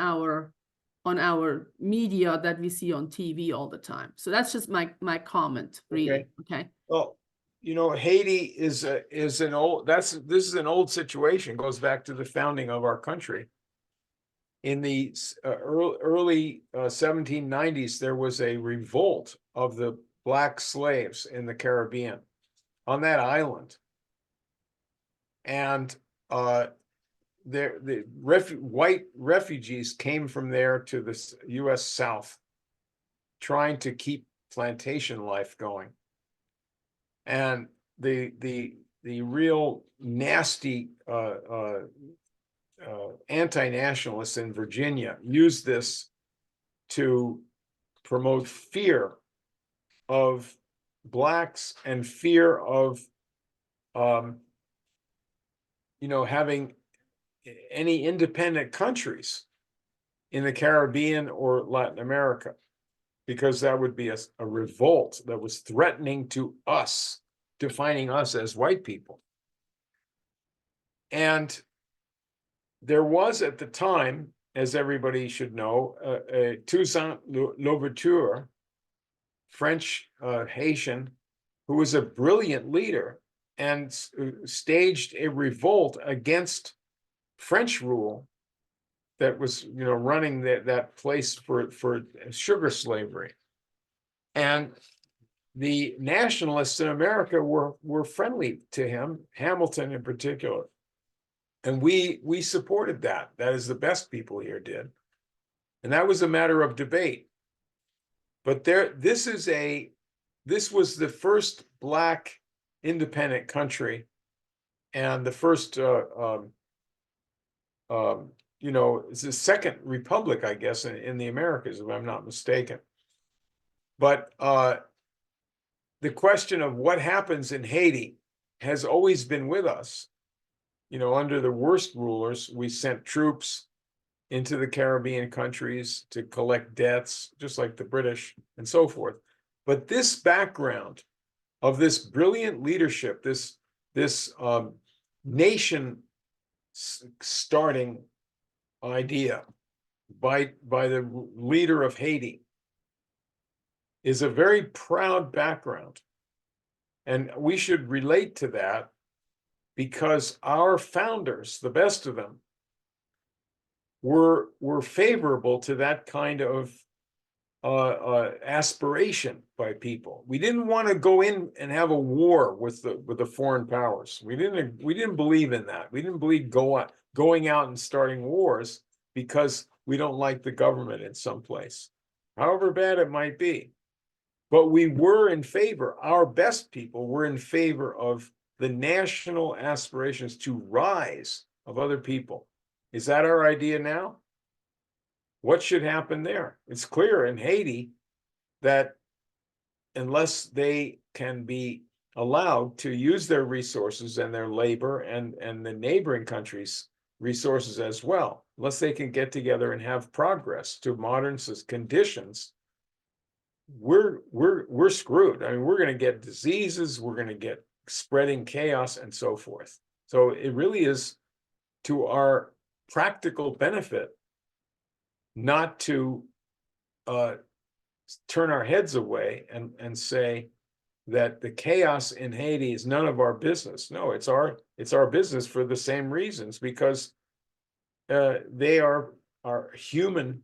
our media that we see on TV all the time. So that's just my comment, really. Okay. Well, Haiti is an old. This is an old situation. Goes back to the founding of our country. In the early 1790s, there was a revolt of the black slaves in the Caribbean, on that island, and the white refugees came from there to the U.S. South, trying to keep plantation life going, and the the real nasty anti-nationalists in Virginia used this to promote fear of blacks and fear of having any independent countries in the Caribbean or Latin America, because that would be a revolt that was threatening to us, defining us as white people. And there was at the time, as everybody should know, Toussaint Louverture, French Haitian, who was a brilliant leader and staged a revolt against French rule that was, running that place for sugar slavery. And the nationalists in America were friendly to him, Hamilton in particular. And we supported that. That is the best people here did. And that was a matter of debate. But this was the first Black independent country, and the first it's the second republic, I guess, in the Americas, if I'm not mistaken. But the question of what happens in Haiti has always been with us. Under the worst rulers, we sent troops into the Caribbean countries to collect debts, just like the British and so forth. But this background of this brilliant leadership, this nation starting idea by the leader of Haiti is a very proud background. And we should relate to that, because our founders, the best of them, were favorable to that kind of aspiration by people. We didn't want to go in and have a war with the foreign powers. We didn't believe in that. We didn't believe going out and starting wars because we don't like the government in some place, however bad it might be. But we were in favor, our best people were in favor of the national aspirations to rise of other people. Is that our idea now? What should happen there? It's clear in Haiti that unless they can be allowed to use their resources and their labor and the neighboring countries' resources as well, unless they can get together and have progress to modern conditions, we're screwed. I mean, we're going to get diseases, we're going to get spreading chaos and so forth. So it really is to our practical benefit not to turn our heads away and say that the chaos in Haiti is none of our business. No, it's our business for the same reasons, because they are human,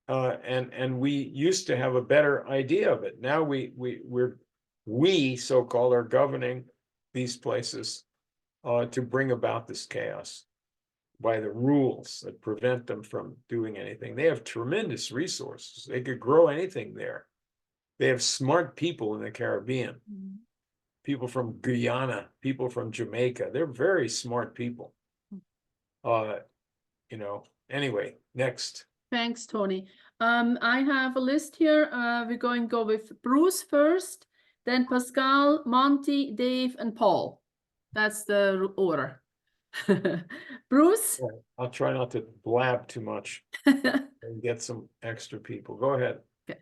and we used to have a better idea of it. Now we so-called are governing these places to bring about this chaos by the rules that prevent them from doing anything. They have tremendous resources. They could grow anything there. They have smart people in the Caribbean, people from Guyana, people from Jamaica. They're very smart people. Anyway, next. Thanks, Tony. I have a list here. We're going to go with Bruce first, then Pascal, Monty, Dave, and Paul. That's the order. Bruce? I'll try not to blab too much and get some extra people. Go ahead. Okay.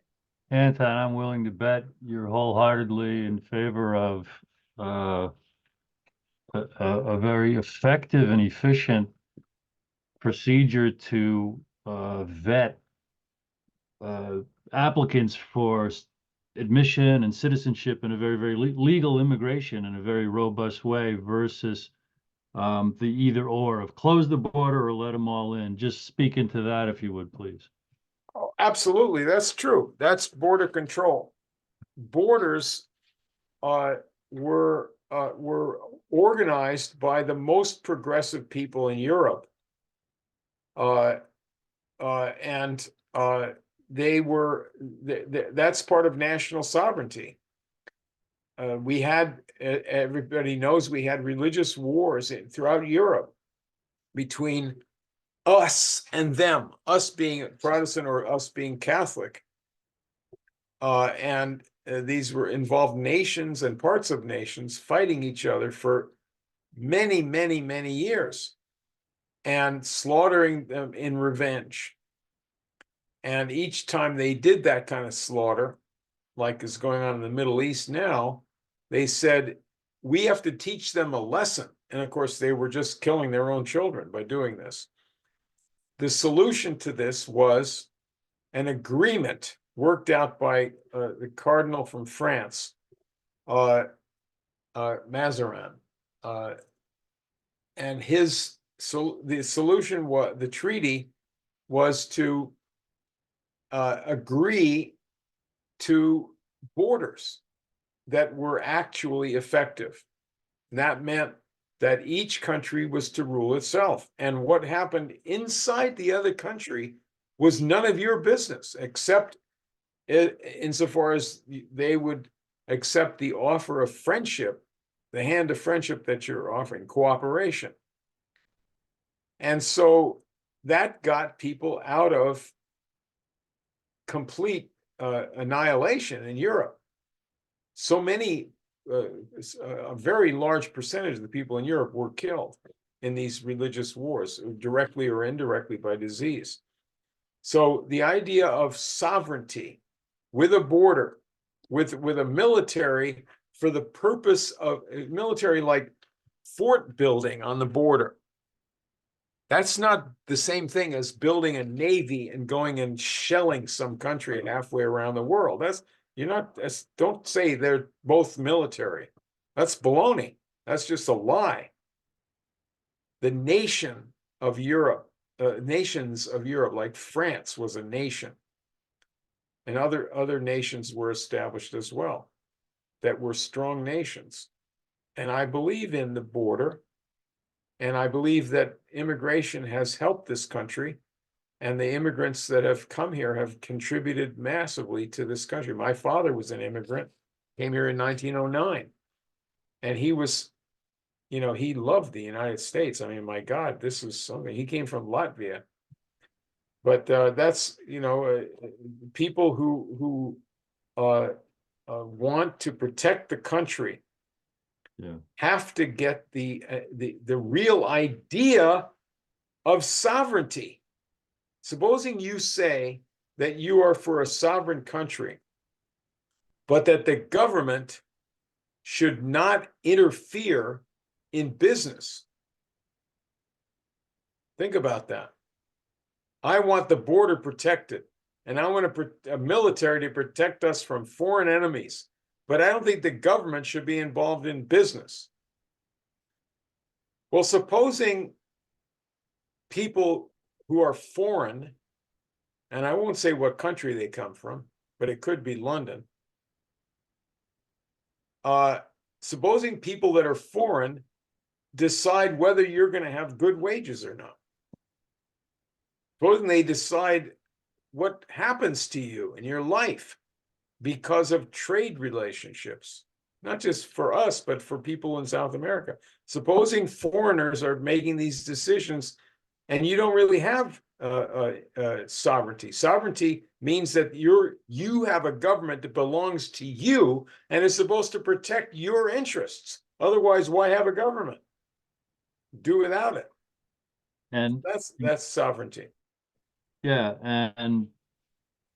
Anton, I'm willing to bet you're wholeheartedly in favor of a very effective and efficient procedure to vet applicants for admission and citizenship in a very, very legal immigration in a very robust way versus the either or of close the border or let them all in. Just speak into that, if you would, please. Oh, absolutely. That's true. That's border control. Borders were organized by the most progressive people in Europe. That's part of national sovereignty. We had everybody knows we had religious wars throughout Europe between us and them, us being Protestant or us being Catholic. And these were involved nations and parts of nations fighting each other for many, many, many years and slaughtering them in revenge. And each time they did that kind of slaughter, like is going on in the Middle East now, they said, we have to teach them a lesson. And of course, they were just killing their own children by doing this. The solution to this was an agreement worked out by the cardinal from France, Mazarin. And the solution was, the treaty was to agree to borders that were actually effective. And that meant that each country was to rule itself. And what happened inside the other country was none of your business, except insofar as they would accept the offer of friendship, the hand of friendship that you're offering, cooperation. And so that got people out of complete annihilation in Europe. So many, a very large percentage of the people in Europe were killed in these religious wars, directly or indirectly by disease. So the idea of sovereignty with a border, with a military for the purpose of military, like fort building on the border. That's not the same thing as building a navy and going and shelling some country halfway around the world. Don't say they're both military. That's baloney. That's just a lie. The nation of Europe, nations of Europe, like France was a nation. And other nations were established as well that were strong nations. And I believe in the border. And I believe that immigration has helped this country. And the immigrants that have come here have contributed massively to this country. My father was an immigrant, came here in 1909. And he was, he loved the United States. I mean, my God, this was something. He came from Latvia. But that's, people who want to protect the country have to get the real idea of sovereignty. Supposing you say that you are for a sovereign country, but that the government should not interfere in business. Think about that. I want the border protected, and I want a military to protect us from foreign enemies. But I don't think the government should be involved in business. Well, supposing people who are foreign, and I won't say what country they come from, but it could be London. Supposing people that are foreign decide whether you're going to have good wages or not. Supposing they decide what happens to you in your life because of trade relationships, not just for us, but for people in South America. Supposing foreigners are making these decisions and you don't really have sovereignty. Sovereignty means that you have a government that belongs to you and is supposed to protect your interests. Otherwise, why have a government? Do without it. And that's sovereignty. Yeah, and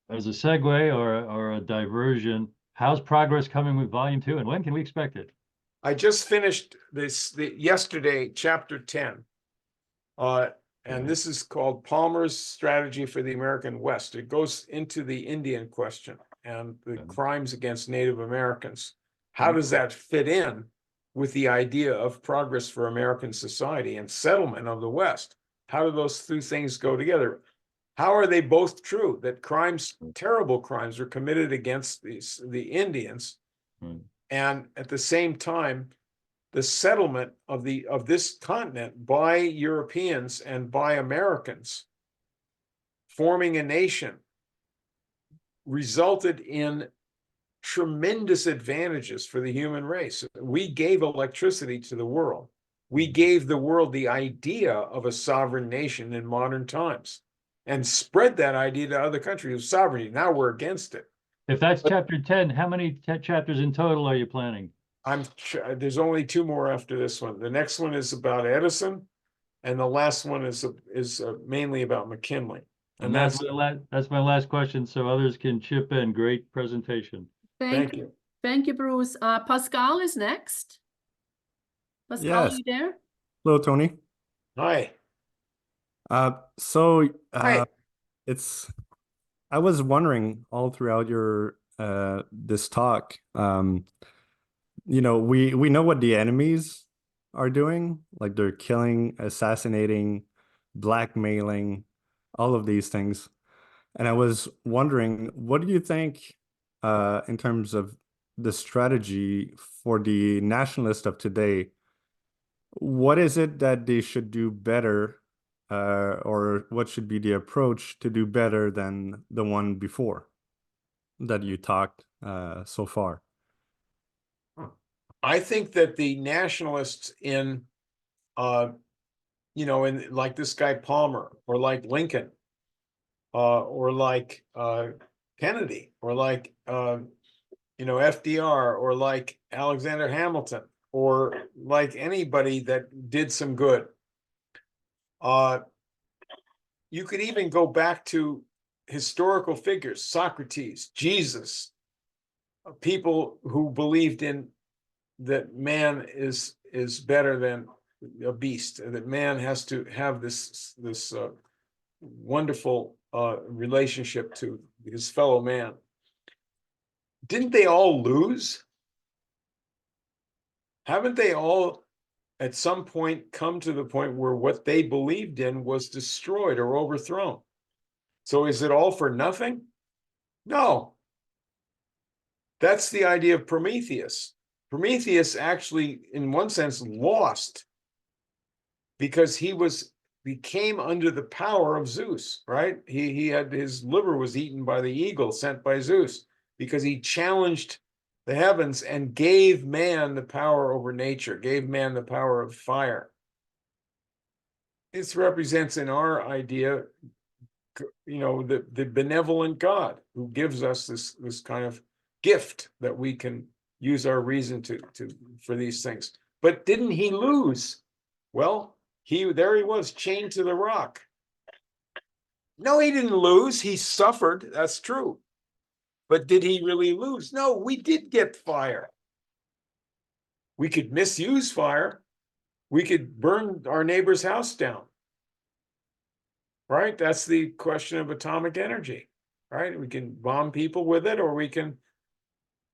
as a segue or a diversion, how's progress coming with Volume 2, and when can we expect it? I just finished yesterday, Chapter 10. And this is called Palmer's Strategy for the American West. It goes into the Indian question and the crimes against Native Americans. How does that fit in with the idea of progress for American society and settlement of the West? How do those two things go together? How are they both true? That terrible crimes were committed against the Indians, and at the same time, the settlement of this continent by Europeans and by Americans, forming a nation, resulted in tremendous advantages for the human race. We gave electricity to the world. We gave the world the idea of a sovereign nation in modern times and spread that idea to other countries of sovereignty. Now we're against it. If that's chapter 10, how many chapters in total are you planning? There's only 2 more after this one. The next one is about Edison, and the last one is mainly about McKinley. And that's my last question, so others can chip in. Great presentation. Thank you. Thank you, Bruce. Pascal is next. Pascal, are Yes. you there? Hello, Tony. Hi. So Hi. I was wondering all throughout your this talk, you know, we know what the enemies are doing, like they're killing, assassinating, blackmailing, all of these things. And I was wondering, what do you think in terms of the strategy for the nationalists of today? What is it that they should do better, or what should be the approach to do better than the one before that you talked so far? I think that the nationalists in in like this guy Palmer, or like Lincoln, or like Kennedy, or like FDR, or like Alexander Hamilton, or like anybody that did some good. You could even go back to historical figures, Socrates, Jesus, people who believed in that man is better than a beast, and that man has to have this wonderful relationship to his fellow man. Didn't they all lose? Haven't they all at some point come to the point where what they believed in was destroyed or overthrown? So is it all for nothing? No. That's the idea of Prometheus. Prometheus actually, in one sense, lost because he became under the power of Zeus, right? He had, his liver was eaten by the eagle sent by Zeus because he challenged the heavens and gave man the power over nature, gave man the power of fire. This represents in our idea, the benevolent God who gives us this kind of gift that we can use our reason for these things. But didn't he lose? Well, there he was, chained to the rock. No, he didn't lose. He suffered. That's true. But did he really lose? No, we did get fire. We could misuse fire. We could burn our neighbor's house down. Right? That's the question of atomic energy. Right? We can bomb people with it, or we can,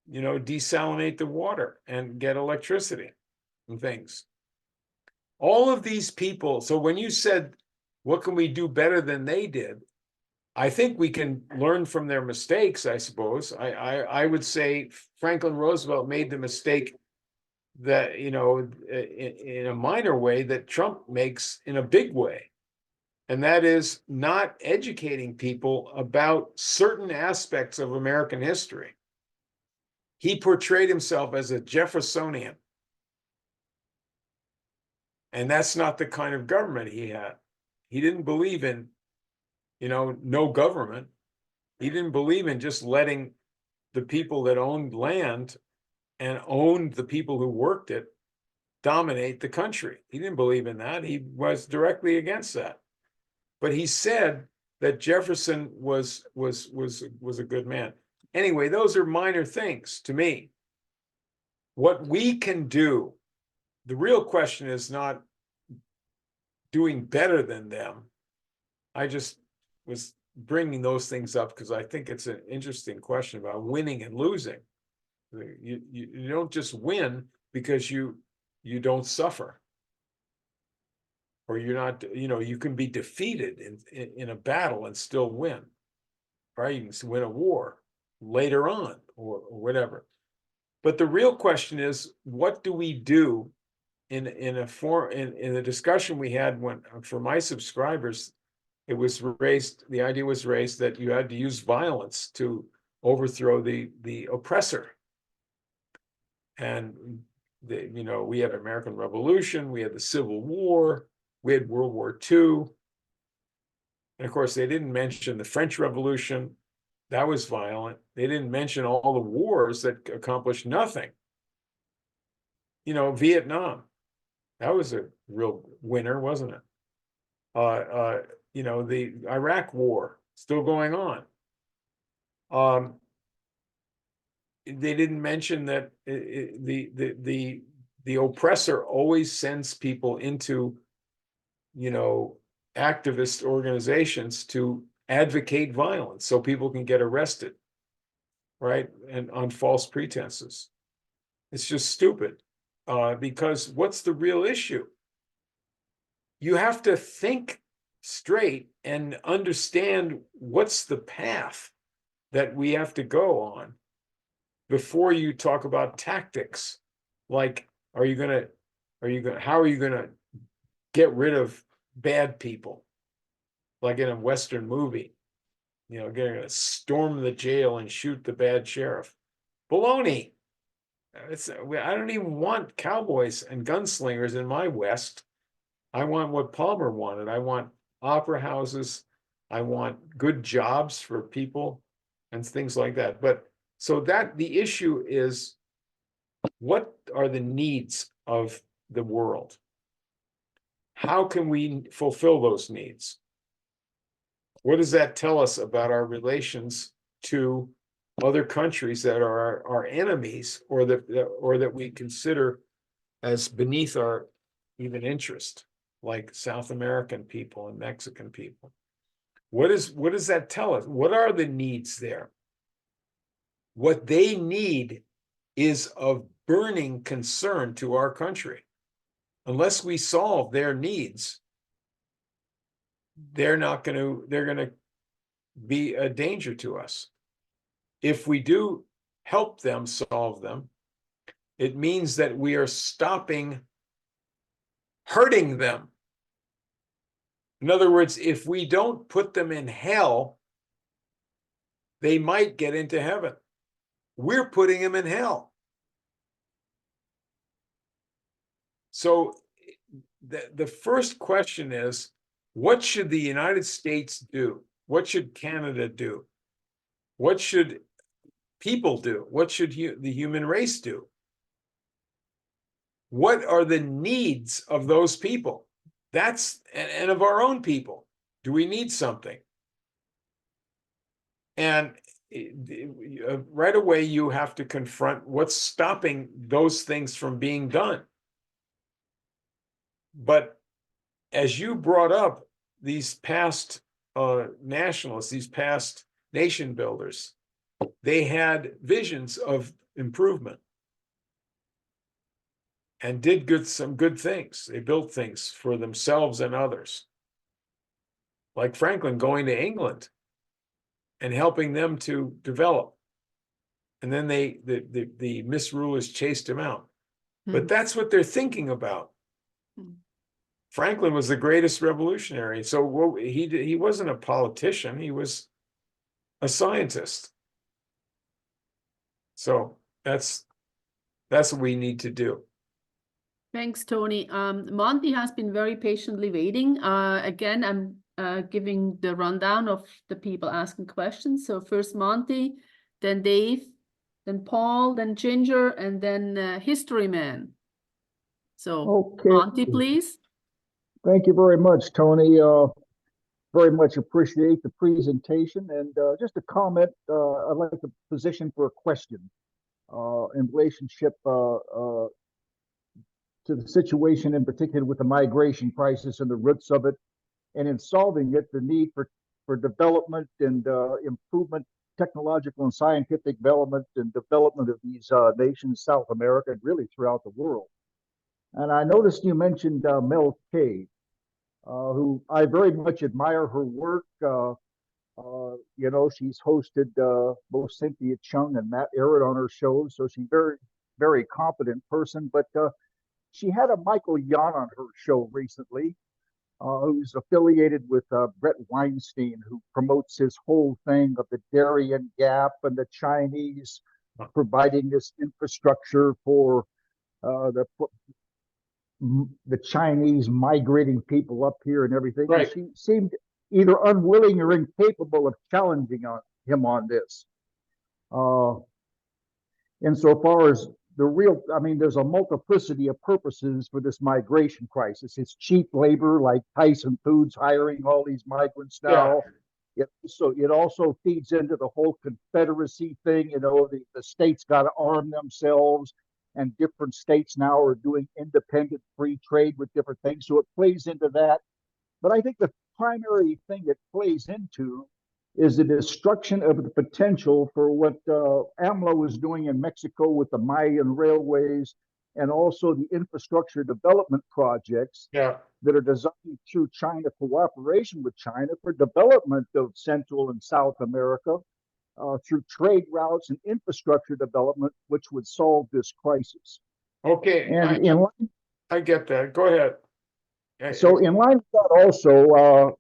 desalinate the water and get electricity and things. All of these people. So when you said, what can we do better than they did? I think we can learn from their mistakes, I suppose. I would say Franklin Roosevelt made the mistake that, in a minor way that Trump makes in a big way. And that is not educating people about certain aspects of American history. He portrayed himself as a Jeffersonian. And that's not the kind of government he had. He didn't believe in, no government. He didn't believe in just letting the people that owned land and owned the people who worked it dominate the country. He didn't believe in that. He was directly against that. But he said that Jefferson was a good man. Anyway, those are minor things to me. What we can do, the real question is not doing better than them. I just was bringing those things up because I think it's an interesting question about winning and losing. You don't just win because you don't suffer, or you're not, you can be defeated in a battle and still win, right? You can win a war later on or whatever. But the real question is, what do we do in the discussion we had for my subscribers? It was raised, the idea was raised that you had to use violence to overthrow the oppressor. And we had American Revolution, we had the Civil War, we had World War II. And of course, they didn't mention the French Revolution. That was violent. They didn't mention all the wars that accomplished nothing. Vietnam, that was a real winner, wasn't it? The Iraq War still going on. They didn't mention that the oppressor always sends people into, activist organizations to advocate violence so people can get arrested, right? And on false pretenses. It's just stupid. Because what's the real issue? You have to think straight and understand what's the path that we have to go on before you talk about tactics. Like, how are you gonna get rid of bad people? Like in a Western movie, they're gonna storm the jail and shoot the bad sheriff. Baloney. I don't even want cowboys and gunslingers in my West. I want what Palmer wanted. I want opera houses. I want good jobs for people and things like that. But so that the issue is, what are the needs of the world? How can we fulfill those needs? What does that tell us about our relations to other countries that are our enemies, or that we consider as beneath our even interest, like South American people and Mexican people? What does that tell us? What are the needs there? What they need is of burning concern to our country. Unless we solve their needs, they're going to be a danger to us. If we do help them solve them, it means that we are stopping hurting them. In other words, if we don't put them in hell, they might get into heaven. We're putting them in hell. So the first question is, what should the United States do? What should Canada do? What should people do? What should the human race do? What are the needs of those people? And of our own people. Do we need something? And right away, you have to confront what's stopping those things from being done. But as you brought up, these past nationalists, these past nation builders, they had visions of improvement and did some good things. They built things for themselves and others. Like Franklin going to England and helping them to develop. And then the misrulers chased him out. But that's what they're thinking about. Franklin was the greatest revolutionary. So he wasn't a politician. He was a scientist. So that's what we need to do. Thanks, Tony. Monty has been very patiently waiting. Again, I'm giving the rundown of the people asking questions. So first Monty, then Dave, then Paul, then Ginger, and then History Man. So Okay. Monty, please. Thank you very much, Tony. Very much appreciate the presentation. And just a comment, I'd like to position for a question in relationship to the situation in particular with the migration crisis and the roots of it. And in solving it, the need for development and improvement, technological and scientific development and development of these nations, South America, and really throughout the world. And I noticed you mentioned Mel K, who I very much admire her work. She's hosted both Cynthia Chung and Matt Ehret on her shows, so she's very, very competent person. But she had a Michael Yon on her show recently, who's affiliated with Brett Weinstein, who promotes his whole thing of the Darien Gap and the Chinese providing this infrastructure for the Chinese migrating people up here and everything. Right. And she seemed either unwilling or incapable of challenging him on this. Insofar as I mean, there's a multiplicity of purposes for this migration crisis. It's cheap labor, like Tyson Foods hiring all these migrants now. Yeah. It also feeds into the whole Confederacy thing. You know, the states got to arm themselves, and different states now are doing independent free trade with different things. So it plays into that. But I think the primary thing it plays into is the destruction of the potential for what AMLO is doing in Mexico with the Mayan railways, and also the infrastructure development projects that are designed through China, cooperation with China for development of Central and South America through trade routes and infrastructure development, which would solve this crisis. Okay, And I get that. Go ahead. So in line with that also,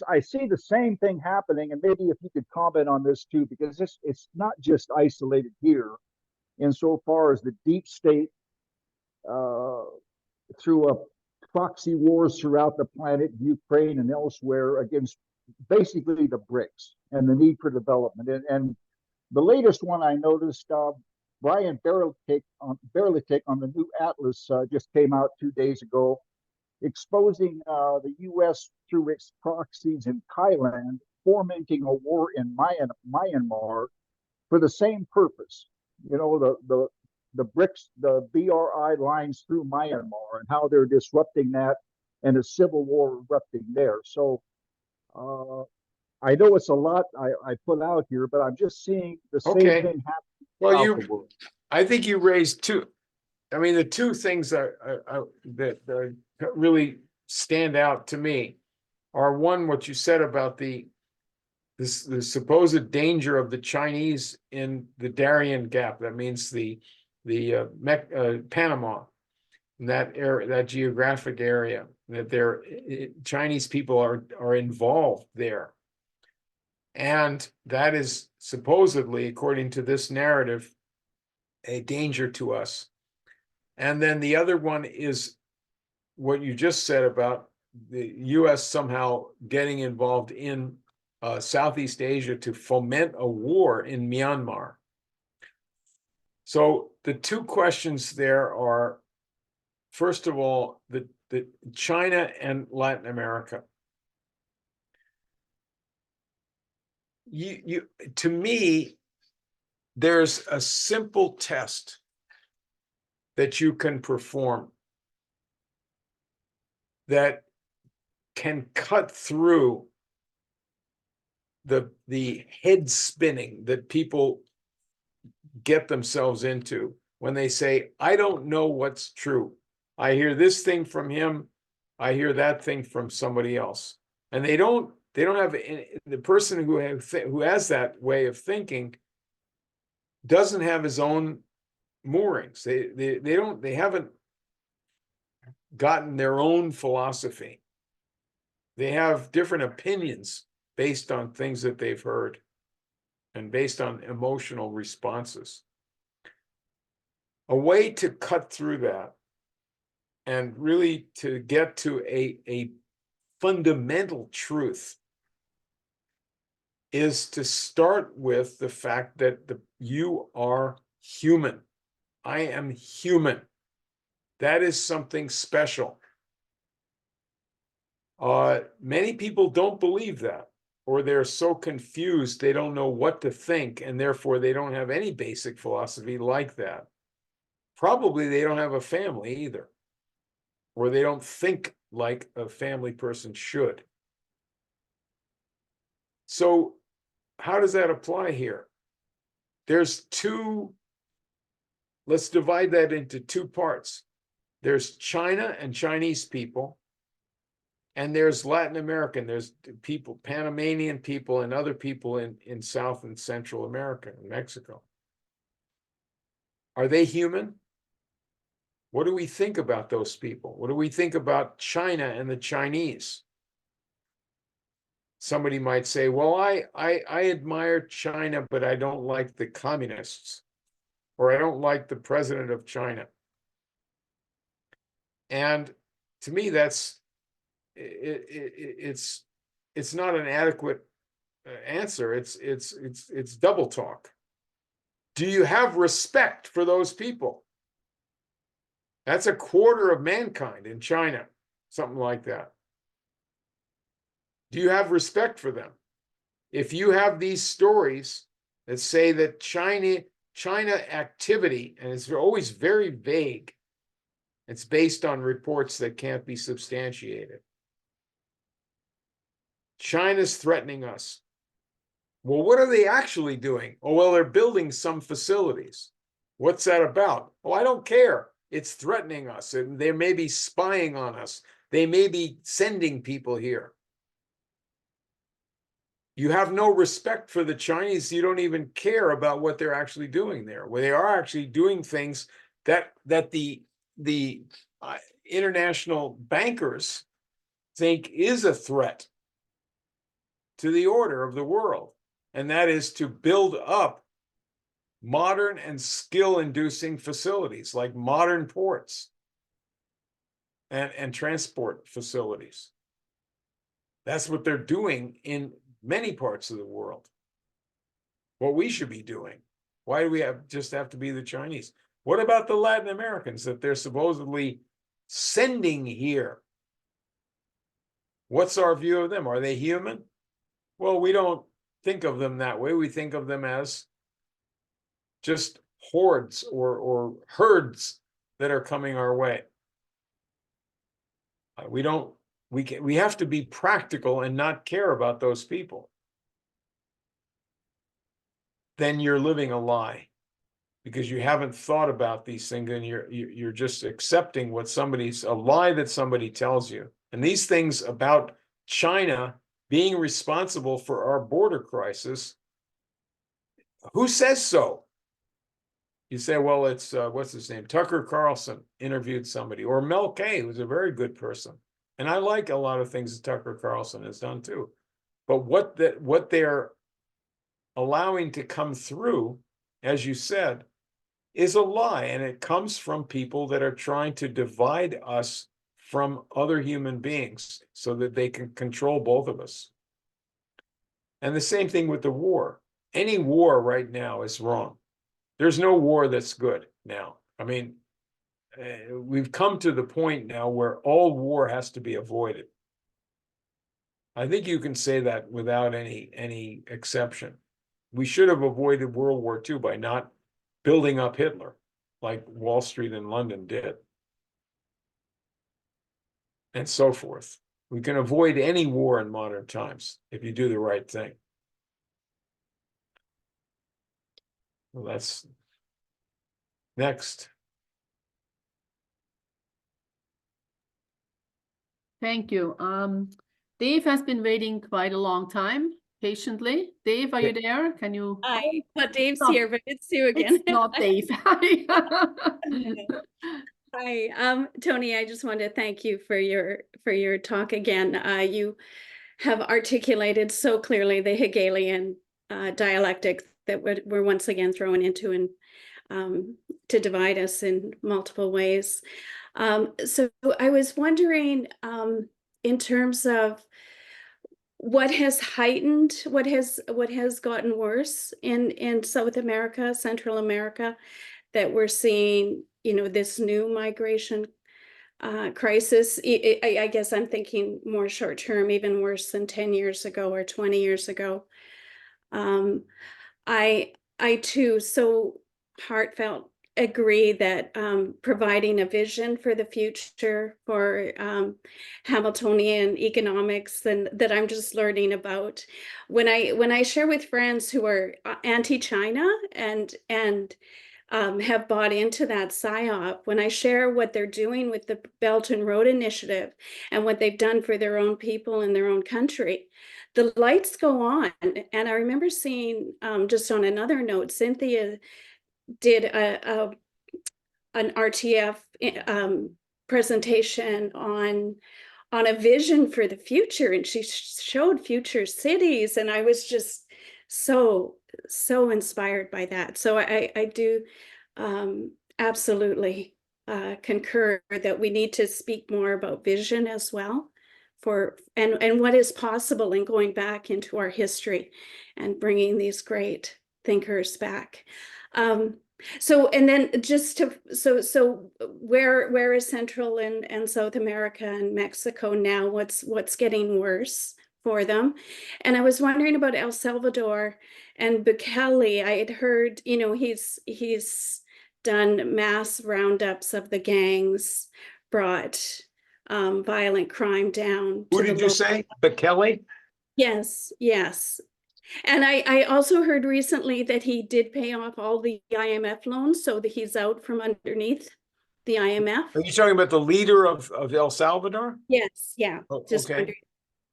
I see the same thing happening, and maybe if you could comment on this too, because it's not just isolated here, insofar as the deep state, through proxy wars throughout the planet, Ukraine and elsewhere, against basically the BRICS and the need for development. And the latest one I noticed, Brian Berlick on the new Atlas just came out 2 days ago, exposing the U.S. through its proxies in Thailand, fomenting a war in Myanmar for the same purpose. You know, the BRICS, the BRI lines through Myanmar, and how they're disrupting that, and a civil war erupting there. So I know it's a lot I put out here, but I'm just seeing the same thing happening. Well, I think you raised two. I mean, the two things that really stand out to me are, one, what you said about the supposed danger of the Chinese in the Darien Gap. That means the Panama, that area, that geographic area, that Chinese people are involved there, and that is supposedly, according to this narrative, a danger to us. And then the other one is what you just said about the U.S. somehow getting involved in Southeast Asia to foment a war in Myanmar. So the two questions there are, first of all, the China and Latin America. To me, there's a simple test that you can perform that can cut through the head spinning that people get themselves into when they say, I don't know what's true. I hear this thing from him, I hear that thing from somebody else. And they don't have the person who has that way of thinking doesn't have his own moorings. They haven't gotten their own philosophy. They have different opinions based on things that they've heard and based on emotional responses. A way to cut through that and really to get to a fundamental truth is to start with the fact that you are human. I am human. That is something special. Many people don't believe that, or they're so confused they don't know what to think, and therefore they don't have any basic philosophy like that. Probably they don't have a family either, or they don't think like a family person should. So how does that apply here? There's let's divide that into two parts. There's China and Chinese people, and there's Latin American. There's people, Panamanian people, and other people in South and Central America and Mexico. Are they human? What do we think about those people? What do we think about China and the Chinese? Somebody might say, well, I admire China, but I don't like the communists, or I don't like the president of China. And to me, that's it's not an adequate answer. It's double talk. Do you have respect for those people? That's a quarter of mankind in China, something like that. Do you have respect for them? If you have these stories that say that China activity, and it's always very vague, it's based on reports that can't be substantiated. China's threatening us. Well, what are they actually doing? Oh, well, they're building some facilities. What's that about? Oh, I don't care. It's threatening us, and they may be spying on us. They may be sending people here. You have no respect for the Chinese. You don't even care about what they're actually doing there, where they are actually doing things that the international bankers think is a threat to the order of the world, and that is to build up modern and skill-inducing facilities like modern ports and transport facilities. That's what they're doing in many parts of the world. What we should be doing. Why do we just have to be the Chinese? What about the Latin Americans that they're supposedly sending here? What's our view of them? Are they human? Well, we don't think of them that way. We think of them as just hordes or herds that are coming our way. We have to be practical and not care about those people. Then you're living a lie, because you haven't thought about these things, and you're just accepting a lie that somebody tells you. And these things about China being responsible for our border crisis, who says so? You say, well, it's what's his name? Tucker Carlson interviewed somebody, or Mel K, who's a very good person. And I like a lot of things that Tucker Carlson has done too. But what they're allowing to come through, as you said, is a lie. And it comes from people that are trying to divide us from other human beings so that they can control both of us. And the same thing with the war. Any war right now is wrong. There's no war that's good now. I mean, we've come to the point now where all war has to be avoided. I think you can say that without any exception. We should have avoided World War II by not building up Hitler like Wall Street and London did, and so forth. We can avoid any war in modern times if you do the right thing. Well, that's next. Thank you. Dave has been waiting quite a long time, patiently. Dave, are you there? Can you? Hi, but Dave's Oh, here, but it's Sue again. It's not Dave. Hi, Tony, I just wanted to thank you for your talk again. You have articulated so clearly the Hegelian dialectic that we're once again thrown into, and to divide us in multiple ways. So I was wondering, in terms of what has heightened, what has gotten worse in South America, Central America, that we're seeing, this new migration crisis. I guess I'm thinking more short term, even worse than 10 years ago or 20 years ago. I too so heartfelt agree that providing a vision for the future for Hamiltonian economics, and that I'm just learning about when I share with friends who are anti-China and have bought into that psyop, when I share what they're doing with the Belt and Road Initiative and what they've done for their own people in their own country, the lights go on. And I remember seeing, just on another note, Cynthia did an RTF presentation on a vision for the future, and she showed future cities, and I was just so inspired by that. So I do absolutely concur that we need to speak more about vision as well, and what is possible in going back into our history and bringing these great thinkers back. So, and then just to, so where is Central and South America and Mexico now? What's getting worse for them? And I was wondering about El Salvador and Bukele. I had heard, he's done mass roundups of the gangs, brought violent crime down. Who did you say? Bukele? Yes, yes. And I also heard recently that he did pay off all the IMF loans, so that he's out from underneath the IMF. Are you talking about the leader of El Salvador? Yes, yeah. Oh, Just okay.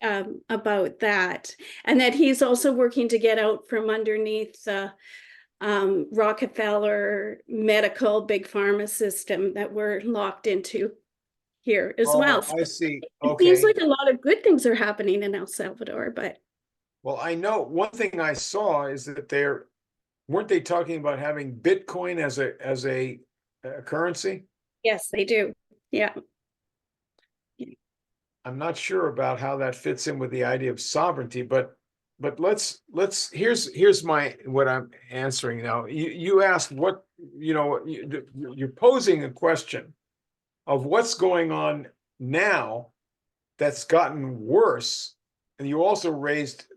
wondering about that. And that he's also working to get out from underneath the Rockefeller medical big pharma system that we're locked into here as well. I see. It Okay. seems like a lot of good things are happening in El Salvador, but Well, I know one thing I saw is that weren't they talking about having Bitcoin as a currency? yes, they do. Yeah. I'm not sure about how that fits in with the idea of sovereignty, but here's what I'm answering now. You asked what, you're posing a question of what's going on now that's gotten worse. And you also raised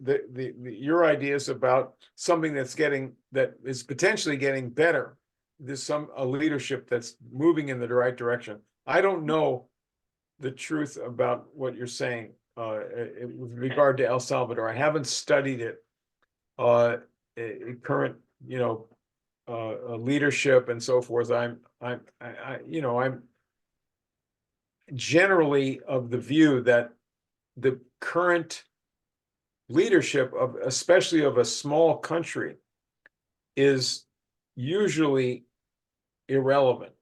your ideas about something that is potentially getting better. There's a leadership that's moving in the right direction. I don't know the truth about what you're saying with regard to El Salvador. I haven't studied it. Current, leadership and so forth. I'm generally of the view that the current leadership especially of a small country is usually irrelevant,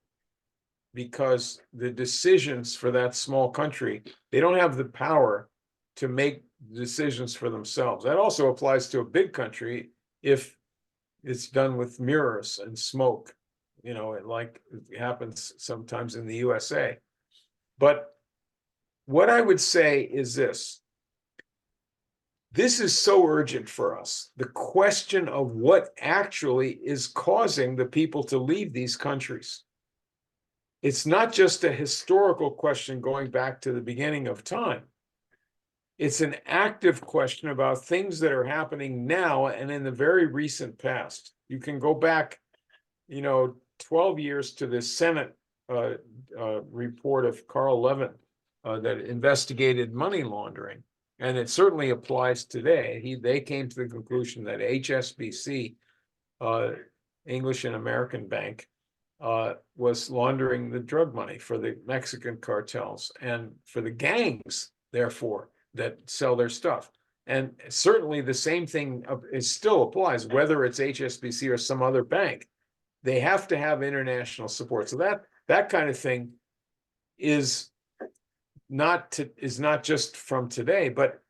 because the decisions for that small country, they don't have the power to make decisions for themselves. That also applies to a big country if it's done with mirrors and smoke, like it happens sometimes in the USA. But what I would say is this is so urgent for us. The question of what actually is causing the people to leave these countries. It's not just a historical question going back to the beginning of time. It's an active question about things that are happening now and in the very recent past. You can go back, 12 years to the Senate report of Carl Levin that investigated money laundering. And it certainly applies today. They came to the conclusion that HSBC, English and American Bank, was laundering the drug money for the Mexican cartels and for the gangs, therefore, that sell their stuff. And certainly the same thing still applies, whether it's HSBC or some other bank. They have to have international support. So that kind of thing is not just from today, but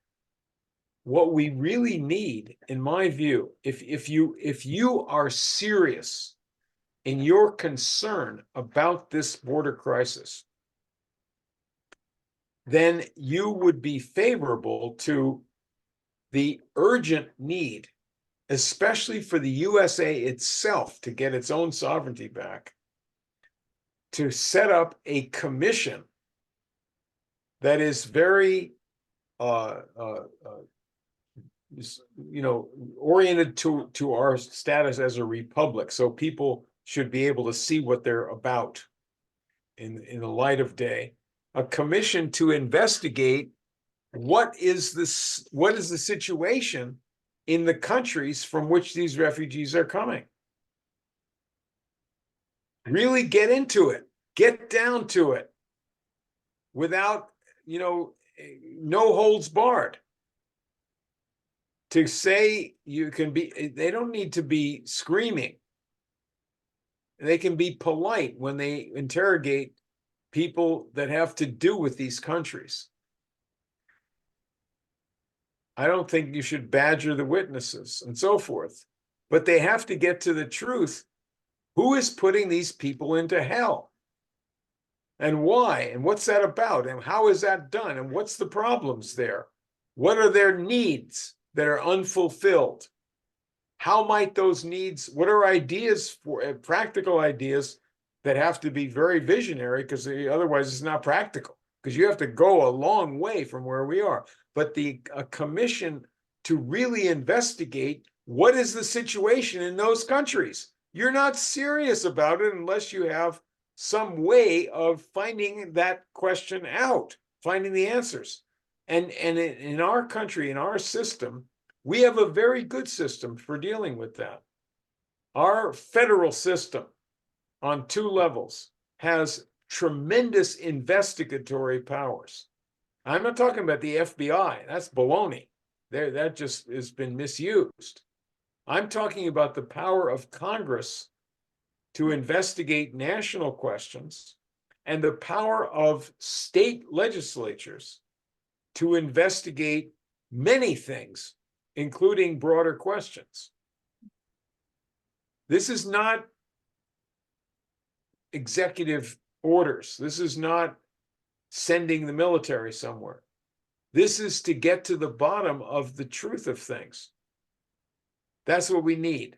what we really need, in my view, if you are serious in your concern about this border crisis, then you would be favorable to the urgent need, especially for the USA itself to get its own sovereignty back, to set up a commission that is very oriented to our status as a republic, so people should be able to see what they're about in the light of day. A commission to investigate what is the situation in the countries from which these refugees are coming. Really get into it, get down to it, without no holds barred. To say they don't need to be screaming. they can be polite when they interrogate people that have to do with these countries. I don't think you should badger the witnesses and so forth, but they have to get to the truth. Who is putting these people into hell? And why? And what's that about? And how is that done? And what's the problems there? What are their needs that are unfulfilled? How might those needs, what are ideas for practical ideas that have to be very visionary, because otherwise it's not practical, because you have to go a long way from where we are. But a commission to really investigate what is the situation in those countries. You're not serious about it unless you have some way of finding that question out, finding the answers. And in our country, in our system, we have a very good system for dealing with that. Our federal system on 2 levels has tremendous investigatory powers. I'm not talking about the FBI. That's baloney. That just has been misused. I'm talking about the power of Congress to investigate national questions and the power of state legislatures to investigate many things, including broader questions. This is not executive orders. This is not sending the military somewhere. This is to get to the bottom of the truth of things. That's what we need.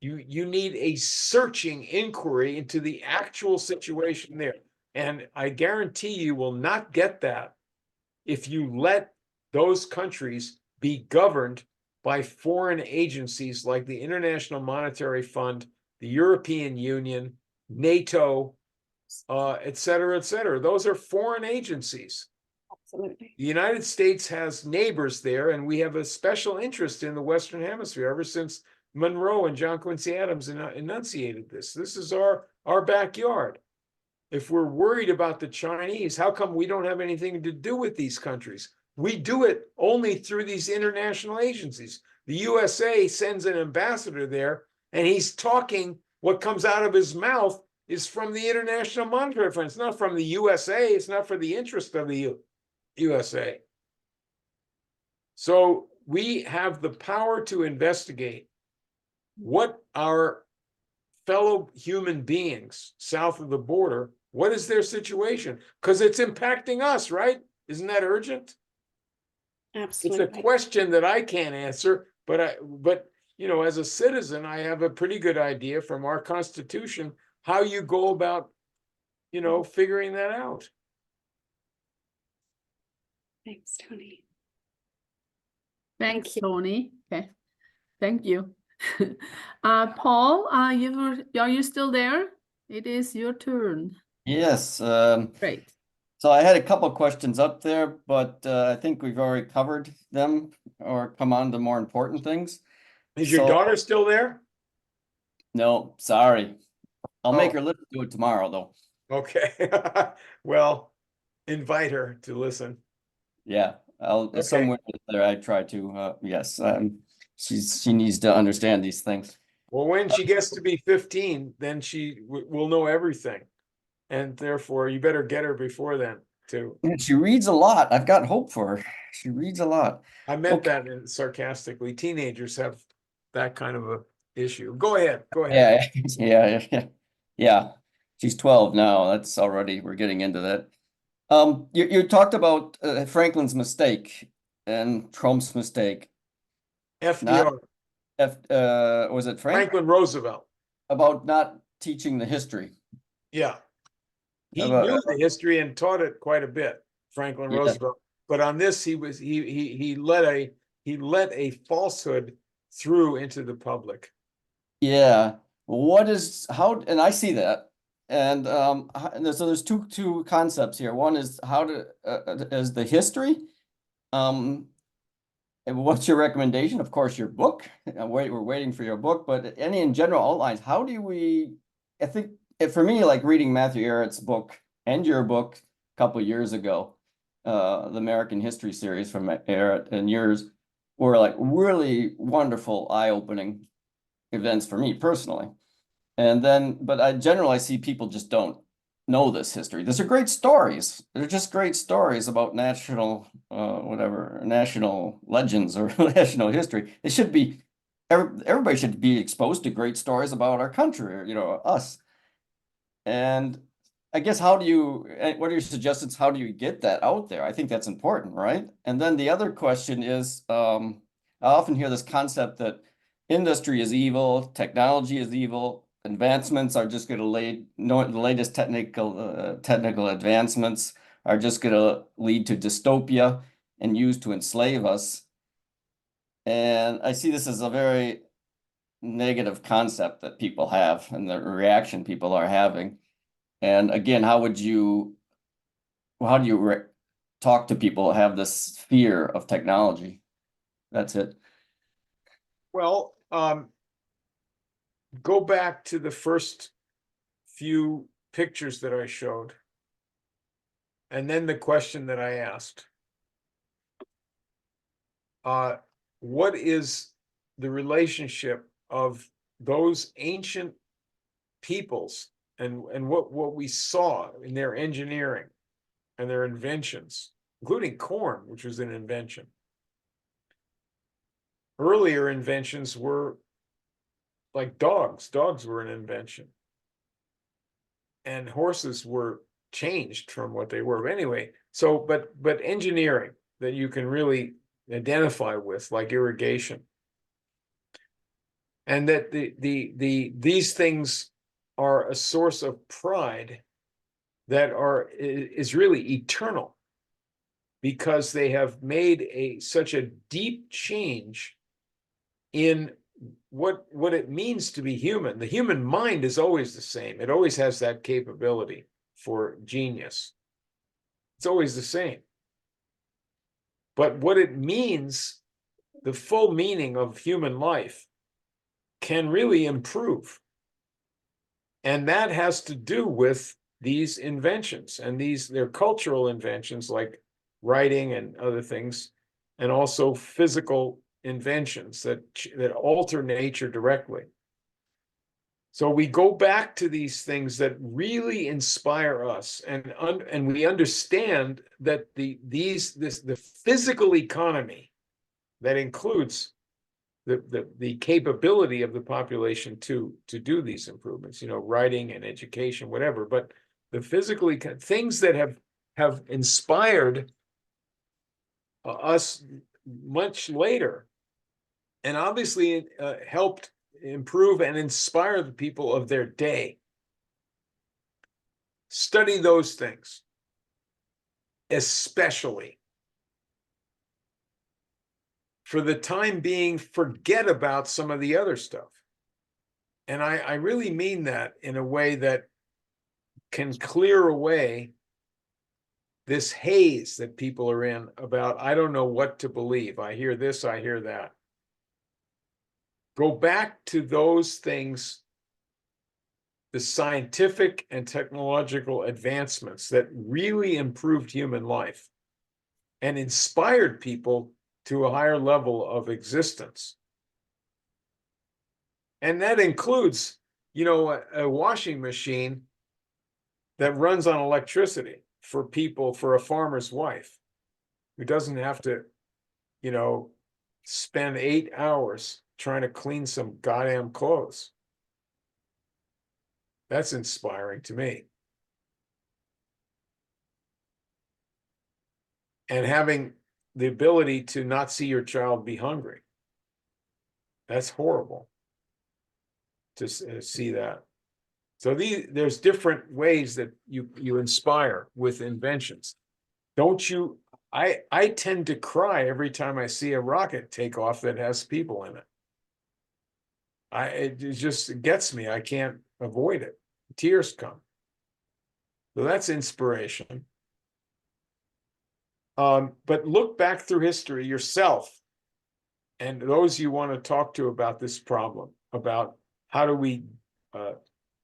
You need a searching inquiry into the actual situation there. And I guarantee you will not get that if you let those countries be governed by foreign agencies like the International Monetary Fund, the European Union, NATO, et cetera, et cetera. Those are foreign agencies. Absolutely. The United States has neighbors there, and we have a special interest in the Western Hemisphere ever since Monroe and John Quincy Adams enunciated this. This is our backyard. If we're worried about the Chinese, how come we don't have anything to do with these countries? We do it only through these international agencies. The USA sends an ambassador there, and he's talking, what comes out of his mouth is from the International Monetary Fund. It's not from the USA. It's not for the interest of the USA. So we have the power to investigate what our fellow human beings south of the border, what is their situation? Because it's impacting us, right? Isn't that urgent? Absolutely. It's a question that I can't answer, but you know, as a citizen, I have a pretty good idea from our Constitution how you go about, you know, figuring that out. Thanks, Tony. Thanks, you. Tony. Okay, thank you. Paul, are you still there? It is your turn. Yes. Great. So I had a couple questions up there, but I think we've already covered them or come on to more important things. Is your So- daughter still there? No, sorry. I'll make Oh. her listen to it tomorrow, though. Okay. Well, invite her to listen. Yeah, I'll Okay. somewhere there. I try to. Yes, she needs to understand these things. Well, when she gets to be 15, then she will know everything. And therefore, you better get her before then, too. And she reads a lot. I've got hope for her. She reads a lot. I meant Okay. that sarcastically. Teenagers have that kind of a issue. Go ahead. Go ahead. Yeah. Yeah. She's 12 now. That's already, we're getting into that. You talked about Franklin's mistake and Trump's mistake. FDR, Was it Franklin Roosevelt. about not teaching the history? Yeah. He About- knew the history and taught it quite a bit, Franklin Yeah. Roosevelt. But on this, he let a falsehood through into the public. Yeah. And I see that. And so there's two concepts here. One is is the history. And what's your recommendation? Of course, your book. We're waiting for your book, but any in general outlines, how do we, I think for me, like reading Matthew Ehret's book and your book a couple of years ago, the American History series from Ehret and yours were like really wonderful, eye-opening events for me personally. And then, but I generally see people just don't know this history. These are great stories. They're just great stories about national, whatever, national legends or national history. It should be, everybody should be exposed to great stories about our country, or, you know, us. And I guess what are your suggestions? How do you get that out there? I think that's important, right? And then the other question is, I often hear this concept that industry is evil, technology is evil, advancements are just going to the latest technical advancements are just going to lead to dystopia and used to enslave us. And I see this as a very negative concept that people have and the reaction people are having. And again, how do you talk to people who have this fear of technology? That's it. Well, go back to the first few pictures that I showed, and then the question that I asked. What is the relationship of those ancient peoples and what we saw in their engineering and their inventions, including corn, which was an invention? Earlier inventions were like dogs. Dogs were an invention. And horses were changed from what they were. But anyway, so but engineering that you can really identify with, like irrigation. And that these things are a source of pride that is really eternal, because they have made such a deep change in what it means to be human. The human mind is always the same. It always has that capability for genius. It's always the same. But what it means, the full meaning of human life, can really improve. And that has to do with these inventions, and they're cultural inventions like writing and other things, and also physical inventions that alter nature directly. So we go back to these things that really inspire us, and we understand that the physical economy that includes the capability of the population to do these improvements, you know, writing and education, whatever, but the physical things that have inspired us much later, and obviously helped improve and inspire the people of their day. Study those things, especially. For the time being, forget about some of the other stuff. And I really mean that in a way that can clear away this haze that people are in about, I don't know what to believe. I hear this, I hear that. Go back to those things, the scientific and technological advancements that really improved human life and inspired people to a higher level of existence. And that includes, you know, a washing machine that runs on electricity for people, for a farmer's wife who doesn't have to, you know, spend 8 hours trying to clean some goddamn clothes. That's inspiring to me. And having the ability to not see your child be hungry. That's horrible to see that. So there's different ways that you inspire with inventions. Don't you? I tend to cry every time I see a rocket take off that has people in it. It just gets me. I can't avoid it. Tears come. So that's inspiration. But look back through history yourself, and those you want to talk to about this problem, about how do we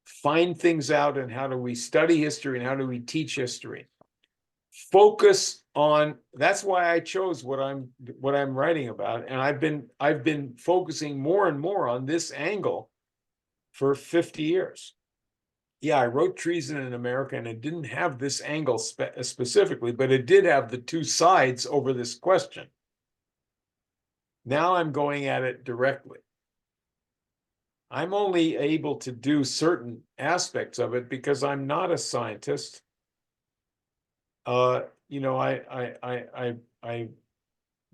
find things out, and how do we study history, and how do we teach history. Focus on, that's why I chose what I'm writing about, and I've been focusing more and more on this angle for 50 years. Yeah, I wrote Treason in America, and it didn't have this angle specifically, but it did have the two sides over this question. Now I'm going at it directly. I'm only able to do certain aspects of it because I'm not a scientist. You know, I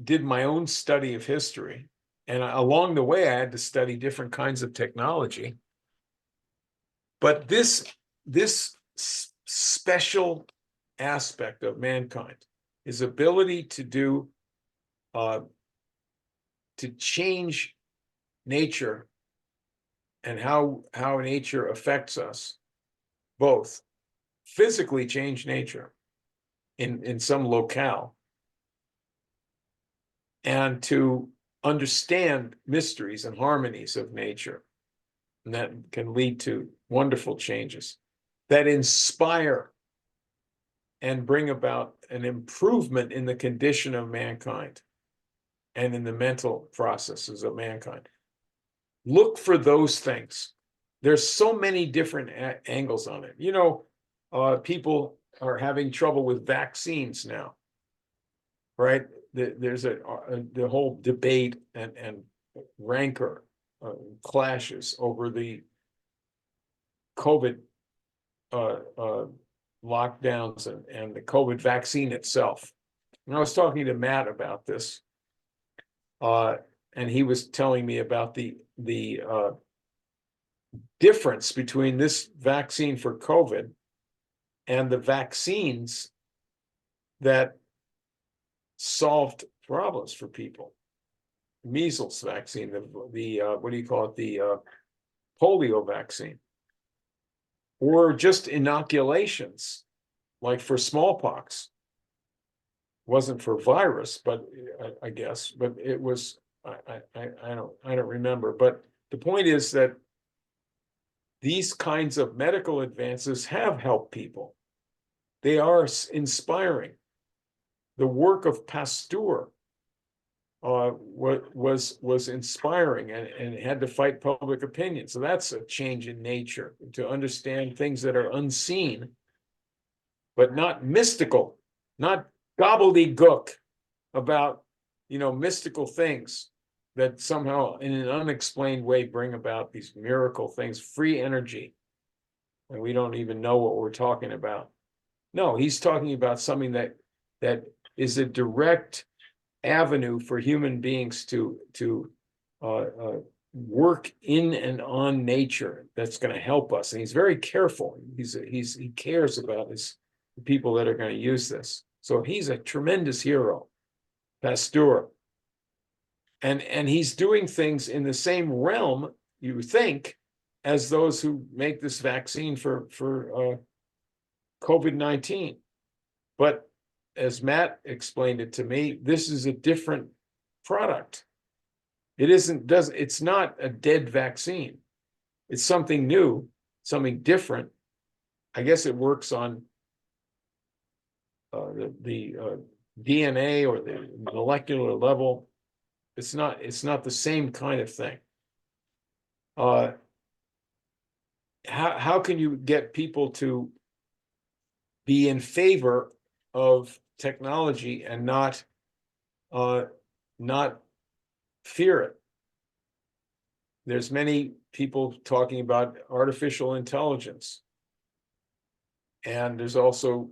did my own study of history, and along the way, I had to study different kinds of technology. But this special aspect of mankind, his ability to do, to change nature and how nature affects us, both physically change nature in some locale, and to understand mysteries and harmonies of nature. And that can lead to wonderful changes that inspire and bring about an improvement in the condition of mankind and in the mental processes of mankind. Look for those things. There's so many different angles on it. You know, people are having trouble with vaccines now, right? There's the whole debate and rancor clashes over the COVID lockdowns and the COVID vaccine itself. And I was talking to Matt about this, and he was telling me about the difference between this vaccine for COVID and the vaccines that solved problems for people. Measles vaccine, the what do you call it, the polio vaccine, or just inoculations, like for smallpox. Wasn't for virus, but I guess, but it was, I don't remember. But the point is that these kinds of medical advances have helped people. They are inspiring. The work of Pasteur was inspiring and had to fight public opinion. So that's a change in nature, to understand things that are unseen, but not mystical, not gobbledygook about, you know, mystical things that somehow in an unexplained way bring about these miracle things, free energy, and we don't even know what we're talking about. No, he's talking about something that is a direct avenue for human beings to work in and on nature that's going to help us. And he's very careful. He cares about the people that are going to use this. So he's a tremendous hero, Pasteur. And he's doing things in the same realm, you think, as those who make this vaccine for COVID-19. But as Matt explained it to me, this is a different product. It's not a dead vaccine. It's something new, something different. I guess it works on the DNA or the molecular level. It's not the same kind of thing. How can you get people to be in favor of technology and not fear it? There's many people talking about artificial intelligence, and there's also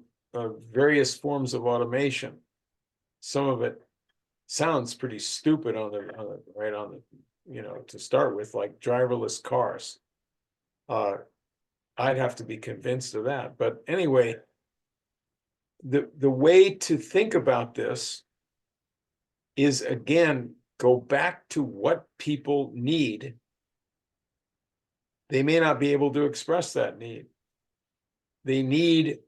various forms of automation. Some of it sounds pretty stupid on the you know, to start with, like driverless cars. I'd have to be convinced of that. But anyway, the way to think about this is, again, go back to what people need. They may not be able to express that need. They need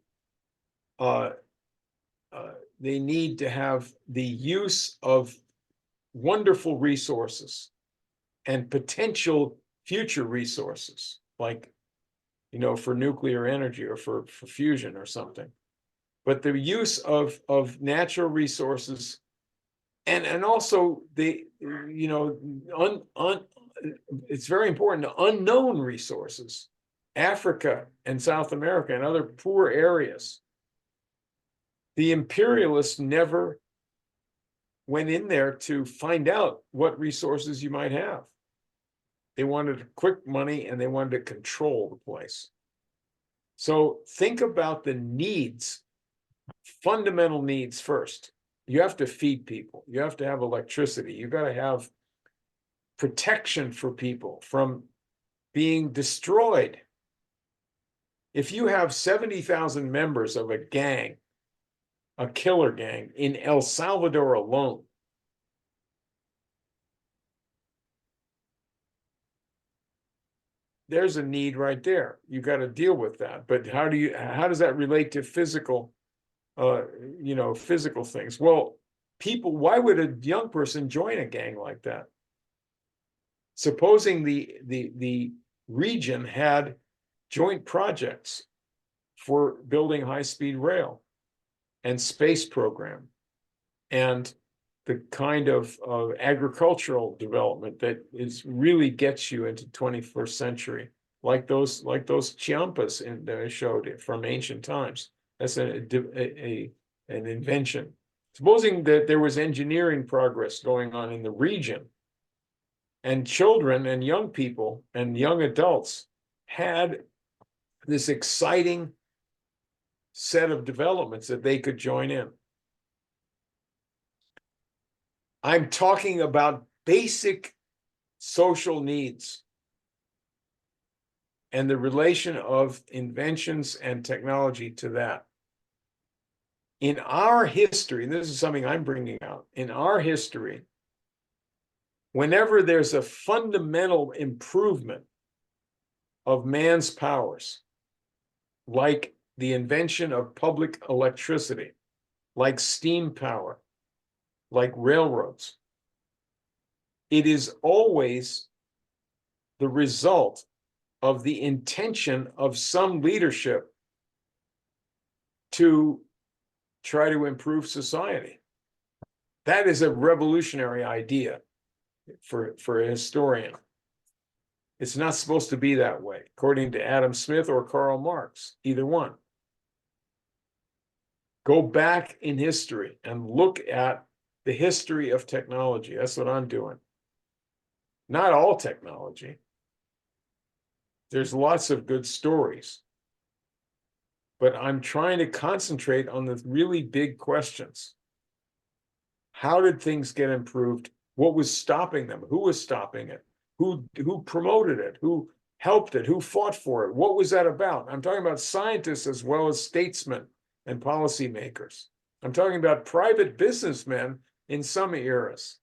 to have the use of wonderful resources and potential future resources, like, you know, for nuclear energy or for fusion or something. But the use of natural resources and also the, you know, it's very important, unknown resources, Africa and South America and other poor areas. The imperialists never went in there to find out what resources you might have. They wanted quick money and they wanted to control the place. So think about the needs, fundamental needs first. You have to feed people. You have to have electricity. You got to have protection for people from being destroyed. If you have 70,000 members of a gang, a killer gang in El Salvador alone, there's a need right there. You got to deal with that. But how does that relate to physical, physical things? Well, people, why would a young person join a gang like that? Supposing the region had joint projects for building high-speed rail and space program and the kind of agricultural development that really gets you into 21st century, like those chiampas that I showed from ancient times. That's an invention. Supposing that there was engineering progress going on in the region, and children and young people and young adults had this exciting set of developments that they could join in. I'm talking about basic social needs and the relation of inventions and technology to that. In our history, and this is something I'm bringing out, in our history, whenever there's a fundamental improvement of man's powers, like the invention of public electricity, like steam power, like railroads, it is always the result of the intention of some leadership to try to improve society. That is a revolutionary idea for a historian. It's not supposed to be that way, according to Adam Smith or Karl Marx, either one. Go back in history and look at the history of technology. That's what I'm doing. Not all technology. There's lots of good stories. But I'm trying to concentrate on the really big questions. How did things get improved? What was stopping them? Who was stopping it? Who promoted it? Who helped it? Who fought for it? What was that about? I'm talking about scientists as well as statesmen and policymakers. I'm talking about private businessmen in some eras.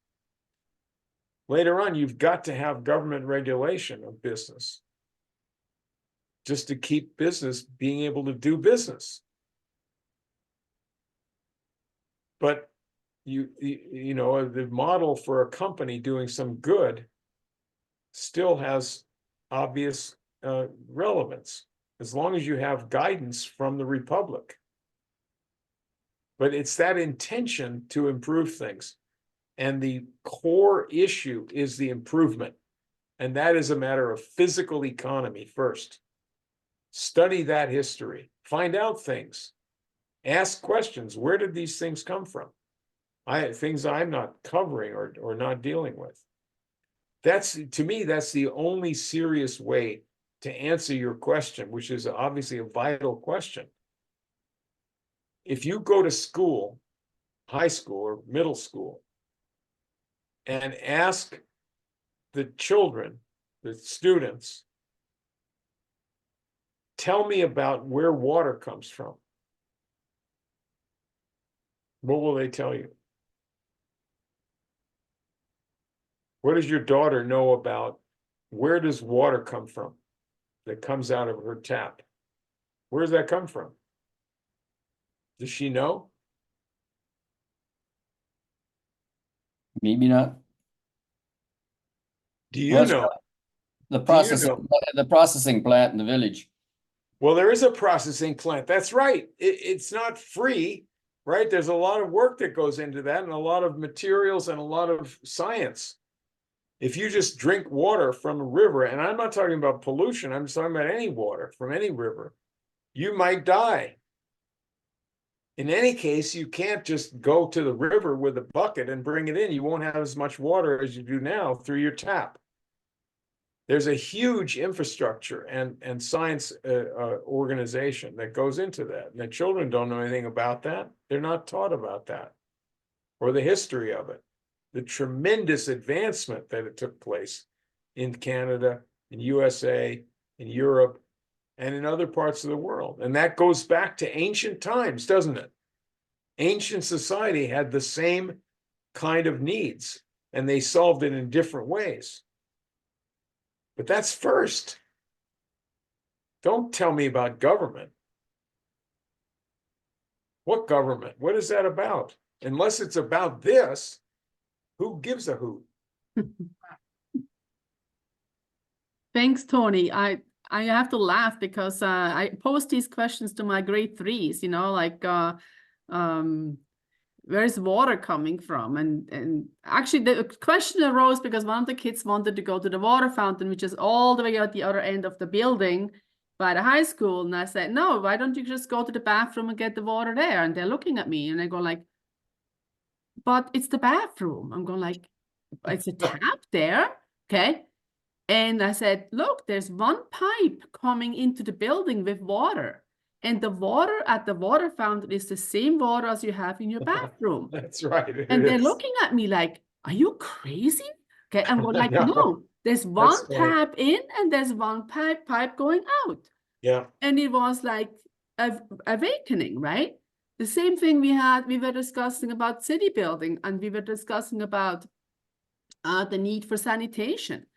Later on, you've got to have government regulation of business just to keep business being able to do business. But the model for a company doing some good still has obvious relevance, as long as you have guidance from the Republic. But it's that intention to improve things. And the core issue is the improvement. And that is a matter of physical economy first. Study that history. Find out things. Ask questions. Where did these things come from? Things I'm not covering or not dealing with. To me, that's the only serious way to answer your question, which is obviously a vital question. If you go to school, high school or middle school, and ask the children, the students, tell me about where water comes from, what will they tell you? What does your daughter know about where does water come from that comes out of her tap? Where does that come from? Does she know? Maybe not. Do you Well, it's know? The Do you processing, know? the processing plant in the village. Well, there is a processing plant. That's right. It's not free, right? There's a lot of work that goes into that and a lot of materials and a lot of science. If you just drink water from a river, and I'm not talking about pollution, I'm just talking about any water from any river, you might die. In any case, you can't just go to the river with a bucket and bring it in. You won't have as much water as you do now through your tap. There's a huge infrastructure and science organization that goes into that. And the children don't know anything about that. They're not taught about that or the history of it. The tremendous advancement that it took place in Canada, in USA, in Europe, and in other parts of the world. And that goes back to ancient times, doesn't it? Ancient society had the same kind of needs, and they solved it in different ways. But that's first. Don't tell me about government. What government? What is that about? Unless it's about this, who gives a hoot? Thanks, Tony. I have to laugh because I post these questions to my grade 3s, you know, like where's water coming from? And actually the question arose because one of the kids wanted to go to the water fountain, which is all the way at the other end of the building by the high school. And I said, no, why don't you just go to the bathroom and get the water there? And they're looking at me and I go like, but it's the bathroom. I'm going like, it's a tap there. Okay. And I said, look, there's one pipe coming into the building with water. And the water at the water fountain is the same water as you have in your bathroom. That's right. And they're looking at me like, are you crazy? Okay. I'm going like, No, no, there's one that's funny. tap in and there's one pipe going out. Yeah. And it was like awakening, right? The same thing we were discussing about city building, and we were discussing about the need for sanitation.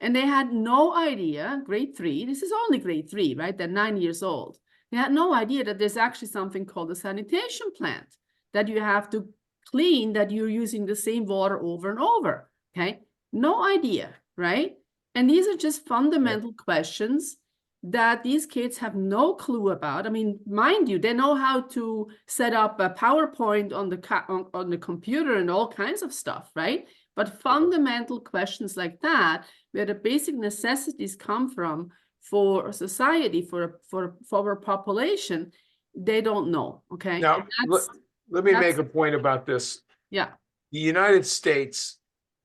And they had no idea, grade 3, this is only grade 3, right? They're 9 years old. They had no idea that there's actually something called a sanitation plant that you have to clean, that you're using the same water over and over, okay? No idea, right? And these are just fundamental questions that these kids have no clue about. I mean, mind you, they know how to set up a PowerPoint on the computer and all kinds of stuff, right? But fundamental questions like that, where the basic necessities come from for society, for our population, they don't know, okay? Now, let me make a point about this. Yeah. The United States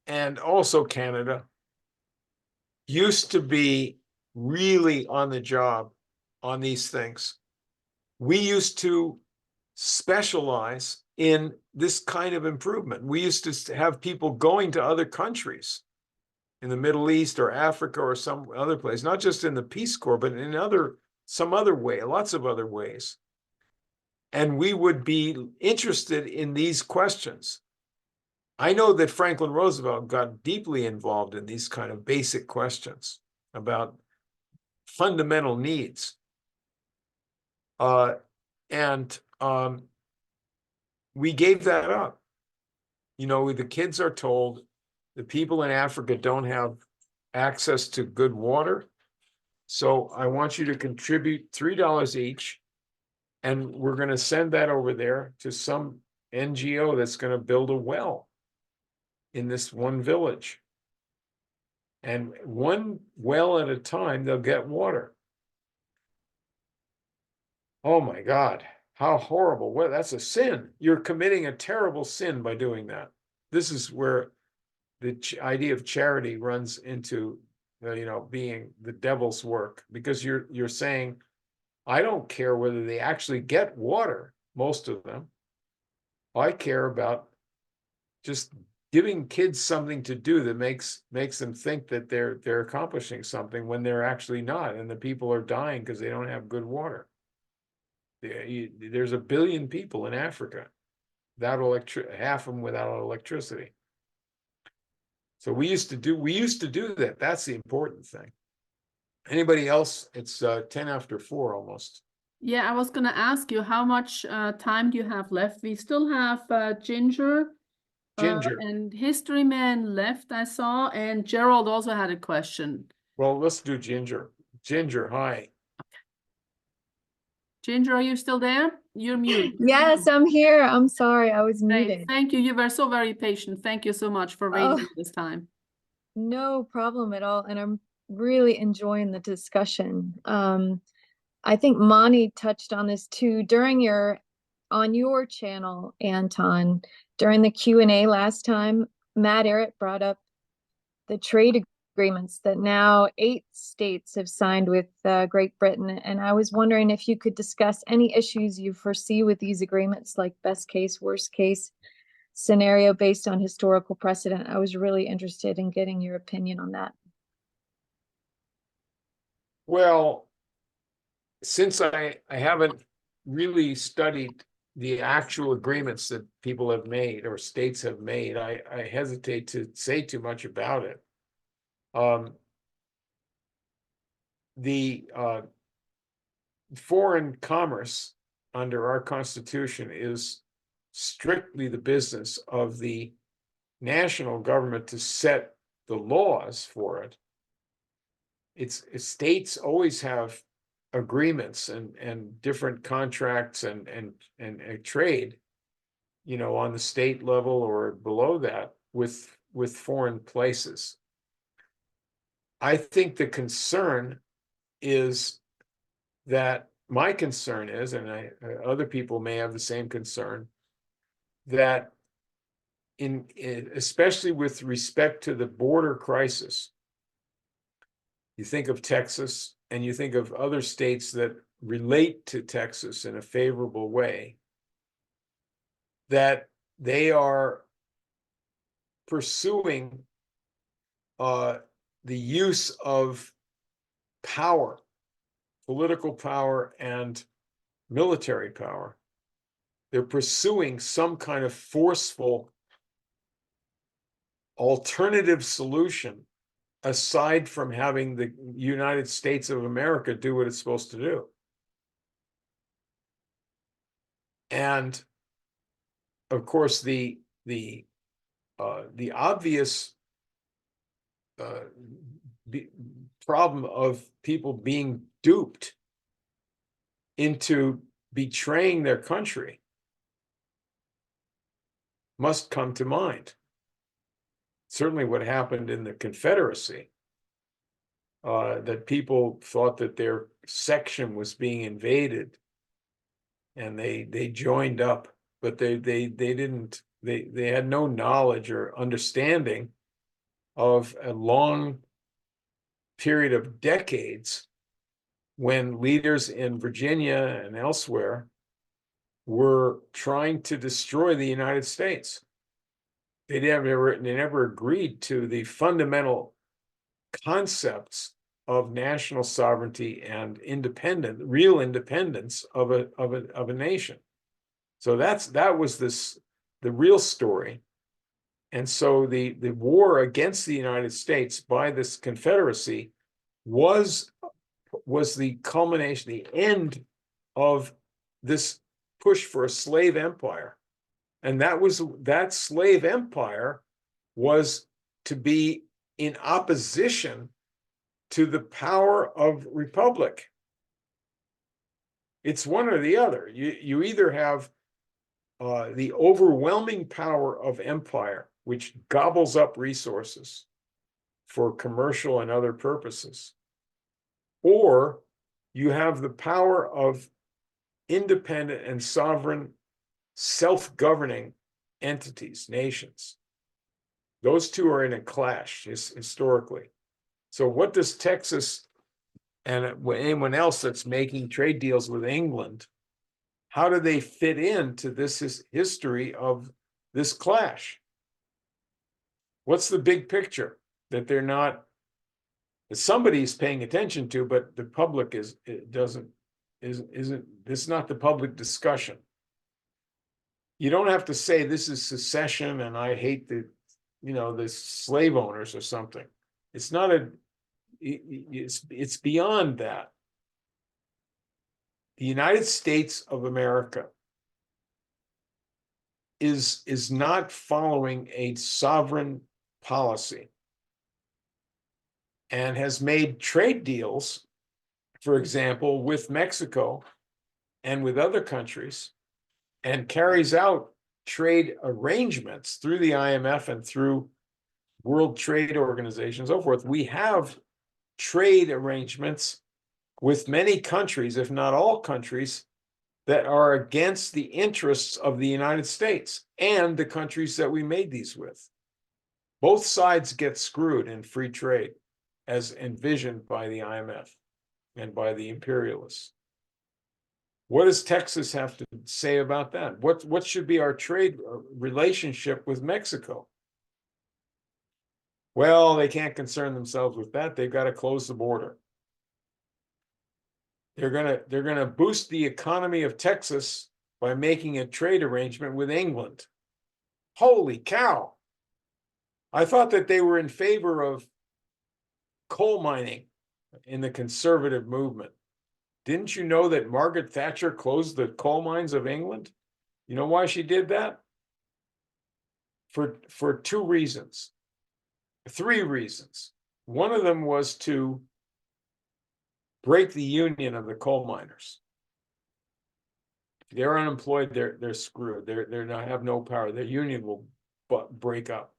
and also Canada used to be really on the job on these things. We used to specialize in this kind of improvement. We used to have people going to other countries in the Middle East or Africa or some other place, not just in the Peace Corps, but in some other way, lots of other ways. And we would be interested in these questions. I know that Franklin Roosevelt got deeply involved in these kind of basic questions about fundamental needs. We gave that up. You know, the kids are told the people in Africa don't have access to good water. So I want you to contribute $3 each. And we're going to send that over there to some NGO that's going to build a well in this one village. And one well at a time, they'll get water. Oh my God, how horrible. Well, that's a sin. You're committing a terrible sin by doing that. This is where the idea of charity runs into, being the devil's work, because you're saying, I don't care whether they actually get water, most of them. I care about just giving kids something to do that makes them think that they're accomplishing something when they're actually not, and the people are dying because they don't have good water. There's 1 billion people in Africa without half of them without electricity. So we used to do that. That's the important thing. Anybody else? It's 10 after 4 almost. Yeah, I was going to ask you, how much time do you have left? We still have Ginger and History Man left, I saw, and Gerald also had a question. Well, let's do Ginger. Ginger, hi. Ginger, are you still there? You're muted. Yes, I'm here. I'm sorry, I was Great. muted. Thank you. You were so very patient. Thank you so much for waiting this time. No problem at all. And I'm really enjoying the discussion. I think Monty touched on this too on your channel, Anton, during the Q&A last time. Matt Ehret brought up the trade agreements that now 8 states have signed with Great Britain. And I was wondering if you could discuss any issues you foresee with these agreements, like best case, worst case scenario based on historical precedent. I was really interested in getting your opinion on that. Well, since I haven't really studied the actual agreements that people have made or states have made, I hesitate to say too much about it. The foreign commerce under our Constitution is strictly the business of the national government to set the laws for it. It's states always have agreements and different contracts and trade, you know, on the state level or below that with foreign places. I think the concern is that my concern is, and other people may have the same concern, that especially with respect to the border crisis, you think of Texas and you think of other states that relate to Texas in a favorable way, that they are pursuing the use of power, political power and military power. They're pursuing some kind of forceful alternative solution aside from having the United States of America do what it's supposed to do. And of course, the obvious problem of people being duped into betraying their country must come to mind. Certainly what happened in the Confederacy, that people thought that their section was being invaded and they joined up, but they had no knowledge or understanding of a long period of decades when leaders in Virginia and elsewhere were trying to destroy the United States. They never agreed to the fundamental concepts of national sovereignty and real independence of a nation. So that was the real story. And so the war against the United States by this Confederacy was the culmination, the end of this push for a slave empire. And that slave empire was to be in opposition to the power of republic. It's one or the other. You either have the overwhelming power of empire, which gobbles up resources for commercial and other purposes, or you have the power of independent and sovereign self-governing entities, nations. Those two are in a clash historically. So what does Texas and anyone else that's making trade deals with England, how do they fit into this history of this clash? What's the big picture that that somebody's paying attention to, but the public isn't, it's not the public discussion. You don't have to say this is secession and I hate the slave owners or something. It's not it's beyond that. The United States of America is not following a sovereign policy and has made trade deals, for example, with Mexico and with other countries, and carries out trade arrangements through the IMF and through World Trade Organization, and so forth. We have trade arrangements with many countries, if not all countries, that are against the interests of the United States and the countries that we made these with. Both sides get screwed in free trade, as envisioned by the IMF and by the imperialists. What does Texas have to say about that? What should be our trade relationship with Mexico? Well, they can't concern themselves with that. They've got to close the border. They're gonna boost the economy of Texas by making a trade arrangement with England. Holy cow. I thought that they were in favor of coal mining in the conservative movement. Didn't you know that Margaret Thatcher closed the coal mines of England? You know why she did that? For two reasons. Three reasons. One of them was to break the union of the coal miners. If they're unemployed, they're screwed. They're not have no power. Their union will break up.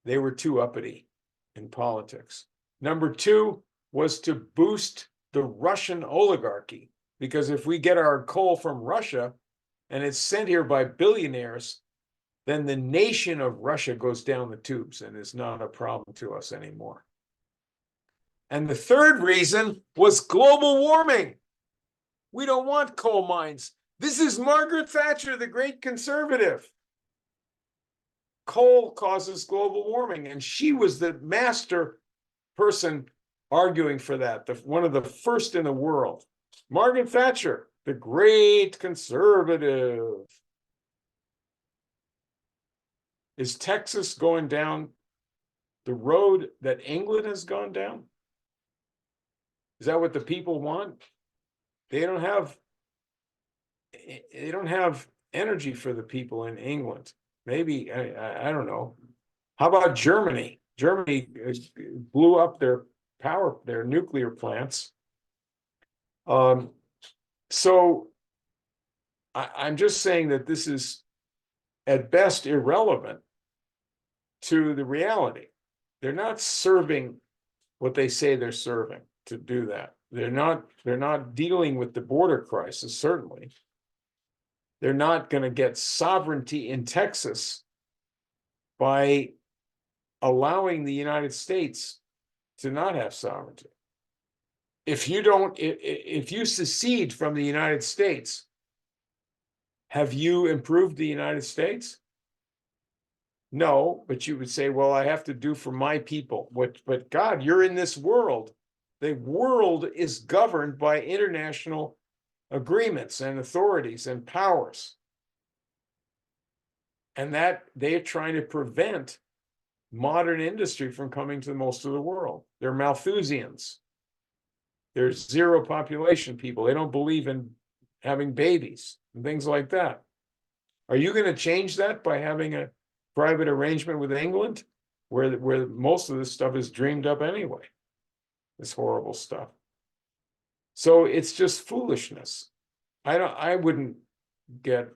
They were too uppity in politics. Number two was to boost the Russian oligarchy, because if we get our coal from Russia and it's sent here by billionaires, then the nation of Russia goes down the tubes and is not a problem to us anymore. And the third reason was global warming. We don't want coal mines. This is Margaret Thatcher, the great conservative. Coal causes global warming, and she was the master person arguing for that, one of the first in the world. Margaret Thatcher, the great conservative. Is Texas going down the road that England has gone down? Is that what the people want? They don't have energy for the people in England. Maybe, I don't know. How about Germany? Germany blew up their nuclear plants. So I'm just saying that this is at best irrelevant to the reality. They're not serving what they say they're serving to do that. They're not dealing with the border crisis, certainly. They're not going to get sovereignty in Texas by allowing the United States to not have sovereignty. If you secede from the United States, have you improved the United States? No, but you would say, well, I have to do for my people. But God, you're in this world. The world is governed by international agreements and authorities and powers. And that they are trying to prevent modern industry from coming to most of the world. They're Malthusians. They're zero population people. They don't believe in having babies and things like that. Are you going to change that by having a private arrangement with England, where most of this stuff is dreamed up anyway? This horrible stuff. So it's just foolishness. I wouldn't get,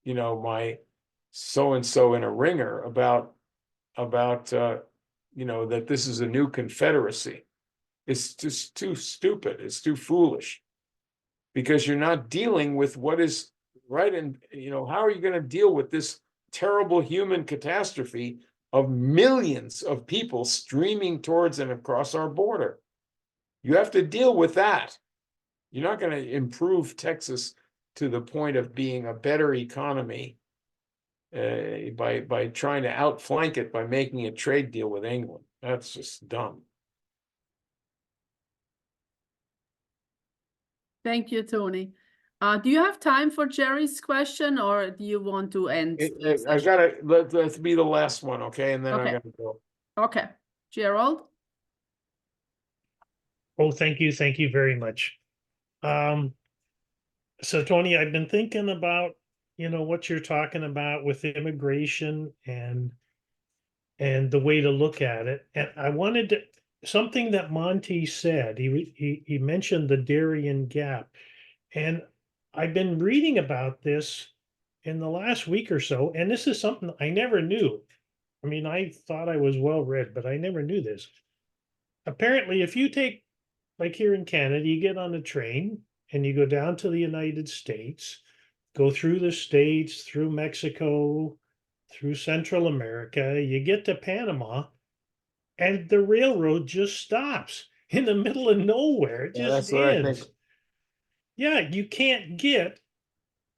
my so-and-so in a ringer about that this is a new confederacy. It's just too stupid. It's too foolish, because you're not dealing with what is right. And, how are you going to deal with this terrible human catastrophe of millions of people streaming towards and across our border? You have to deal with that. You're not going to improve Texas to the point of being a better economy by trying to outflank it by making a trade deal with England. That's just dumb. Thank you, Tony. Do you have time for Jerry's question, or do you want to end? I gotta let's be the last one, okay? And then I gotta go. Okay, Gerald. Oh, thank you very much. So Tony, I've been thinking about what you're talking about with immigration and the way to look at it, and I wanted to something that Monty said. He mentioned the Darien Gap, and I've been reading about this in the last week or so, and this is something I never knew. I mean, I thought I was well read, but I never knew this. Apparently, if you take, like here in Canada, you get on a train and you go down to the United States, go through the States, through Mexico, through Central America, you get to Panama, and the railroad just stops in the middle of nowhere. It Yeah, just that's what I think. ends. Yeah, you can't get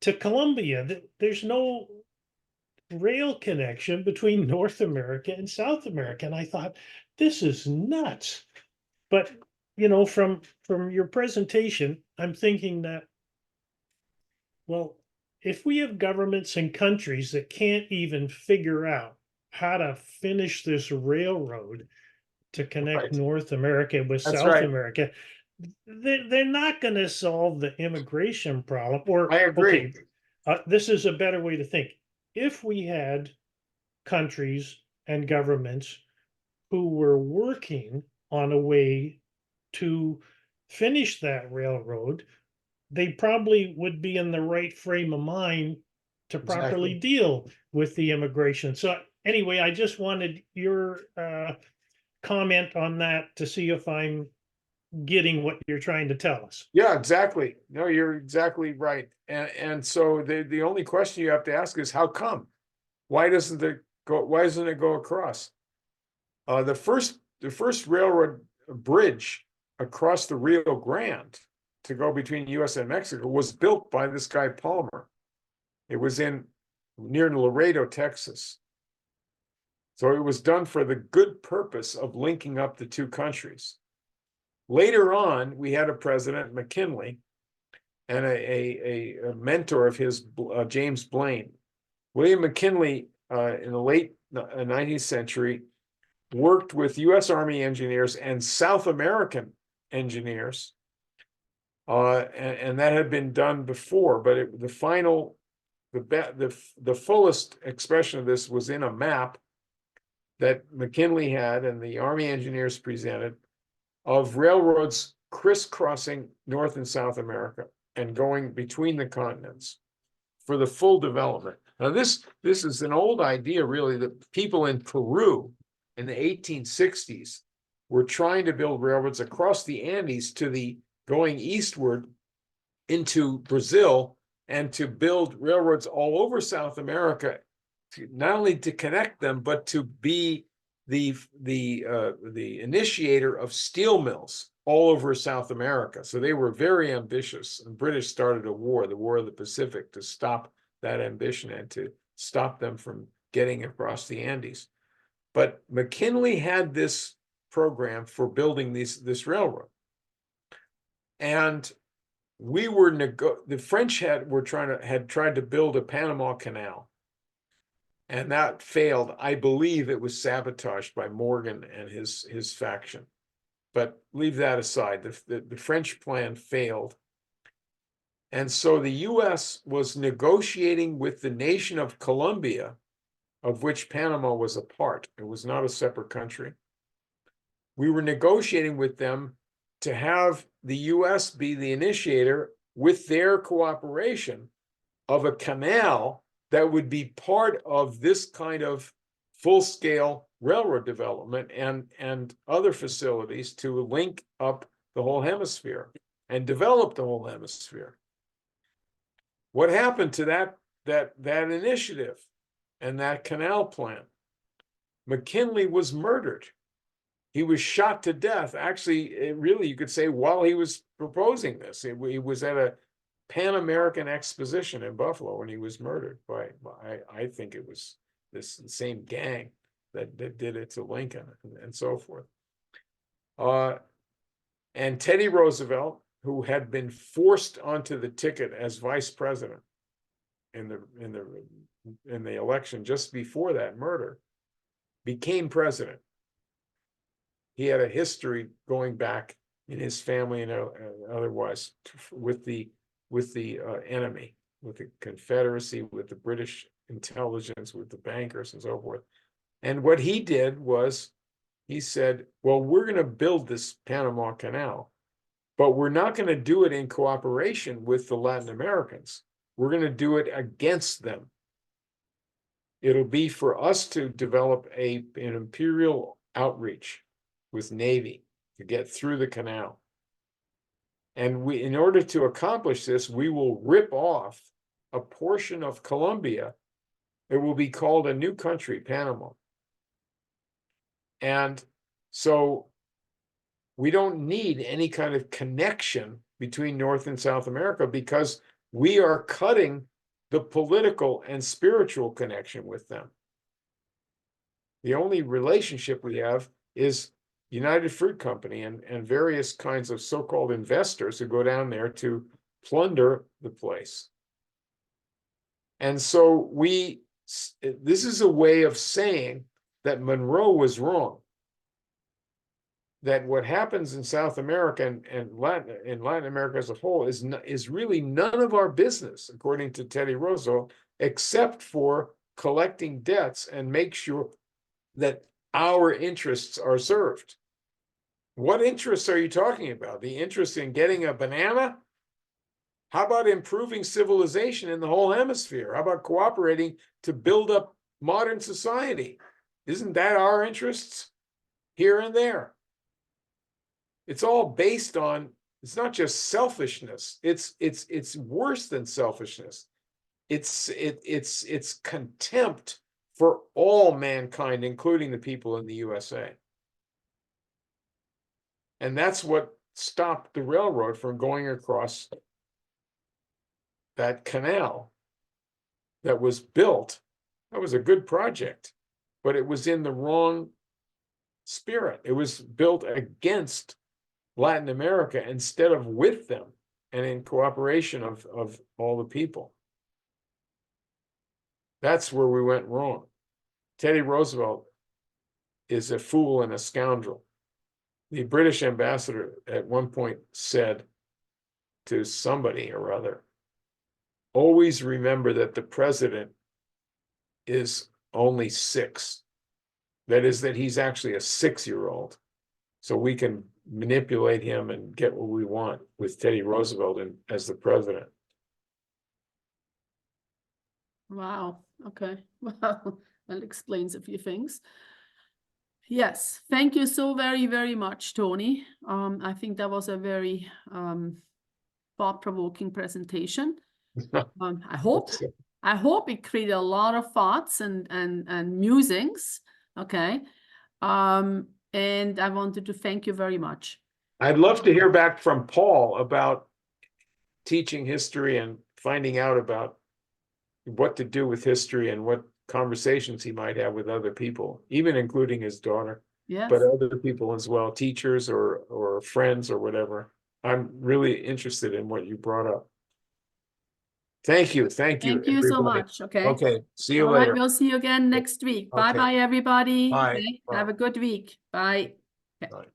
to Colombia. There's no rail connection between North America and South America. And I thought, this is nuts. But from your presentation, I'm thinking that, well, if we have governments and countries that can't even figure out how to finish this railroad to connect Right. North America with That's South right. America, they're not going to solve the immigration problem. Or I agree. okay, this is a better way to think. If we had countries and governments who were working on a way to finish that railroad, they probably would be in the right frame of mind to properly Exactly. deal with the immigration. So anyway, I just wanted your comment on that to see if I'm getting what you're trying to tell us. Yeah, exactly. No, you're exactly right. And so the only question you have to ask is how come? Why doesn't it go across? The first railroad bridge across the Rio Grande to go between US and Mexico was built by this guy Palmer. It was near Laredo, Texas. So it was done for the good purpose of linking up the two countries. Later on, we had a president, McKinley, and a mentor of his, James Blaine. William McKinley, in the late 19th century, worked with US Army engineers and South American engineers. And that had been done before, but the fullest expression of this was in a map that McKinley had and the Army engineers presented of railroads crisscrossing North and South America and going between the continents for the full development. Now, this is an old idea, really, that people in Peru in the 1860s were trying to build railroads across the Andes going eastward into Brazil and to build railroads all over South America, not only to connect them, but to be the initiator of steel mills all over South America. So they were very ambitious, and British started a war, the War of the Pacific, to stop that ambition and to stop them from getting across the Andes. But McKinley had this program for building this railroad. And the French had tried to build a Panama Canal. And that failed. I believe it was sabotaged by Morgan and his faction. But leave that aside. The French plan failed. And so the US was negotiating with the nation of Colombia, of which Panama was a part. It was not a separate country. We were negotiating with them to have the US be the initiator, with their cooperation, of a canal that would be part of this kind of full-scale railroad development and other facilities to link up the whole hemisphere and develop the whole hemisphere. What happened to that initiative and that canal plan? McKinley was murdered. He was shot to death. Actually, really, you could say, while he was proposing this. He was at a Pan American Exposition in Buffalo when he was murdered by I think it was this same gang that did it to Lincoln and so forth. And Teddy Roosevelt, who had been forced onto the ticket as vice president in the election just before that murder, became president. He had a history going back in his family and otherwise with the enemy, with the Confederacy, with the British intelligence, with the bankers and so forth. And what he did was he said, well, we're going to build this Panama Canal, but we're not going to do it in cooperation with the Latin Americans. We're going to do it against them. It'll be for us to develop an imperial outreach with Navy to get through the canal. And in order to accomplish this, we will rip off a portion of Colombia. It will be called a new country, Panama. And so we don't need any kind of connection between North and South America because we are cutting the political and spiritual connection with them. The only relationship we have is United Fruit Company and various kinds of so-called investors who go down there to plunder the place. And so this is a way of saying that Monroe was wrong. That what happens in South America and Latin America as a whole is really none of our business, according to Teddy Roosevelt, except for collecting debts and make sure that our interests are served. What interests are you talking about? The interest in getting a banana? How about improving civilization in the whole hemisphere? How about cooperating to build up modern society? Isn't that our interests here and there? It's all based on, it's not just selfishness. It's worse than selfishness. It's contempt for all mankind, including the people in the USA. And that's what stopped the railroad from going across that canal that was built. That was a good project, but it was in the wrong spirit. It was built against Latin America instead of with them and in cooperation of all the people. That's where we went wrong. Teddy Roosevelt is a fool and a scoundrel. The British ambassador at one point said to somebody or other, always remember that the president is only 6. That is, that he's actually a 6-year-old. So we can manipulate him and get what we want with Teddy Roosevelt as the president. Wow. Okay. Well, that explains a few things. Yes. Thank you so very, very much, Tony. I think that was a very thought-provoking presentation. I hope it created a lot of thoughts and musings. Okay. And I wanted to thank you very much. I'd love to hear back from Paul about teaching history and finding out about what to do with history and what conversations he might have with other people, even including his daughter, Yes. but other people as well, teachers or friends or whatever. I'm really interested in what you brought up. Thank you. Thank you. Thank you so everybody. much. Okay. Okay. See you All right, later. we'll see you again next week. Okay. Bye-bye, everybody. Bye. Okay, Bye. have a good week. Bye. Okay. Bye.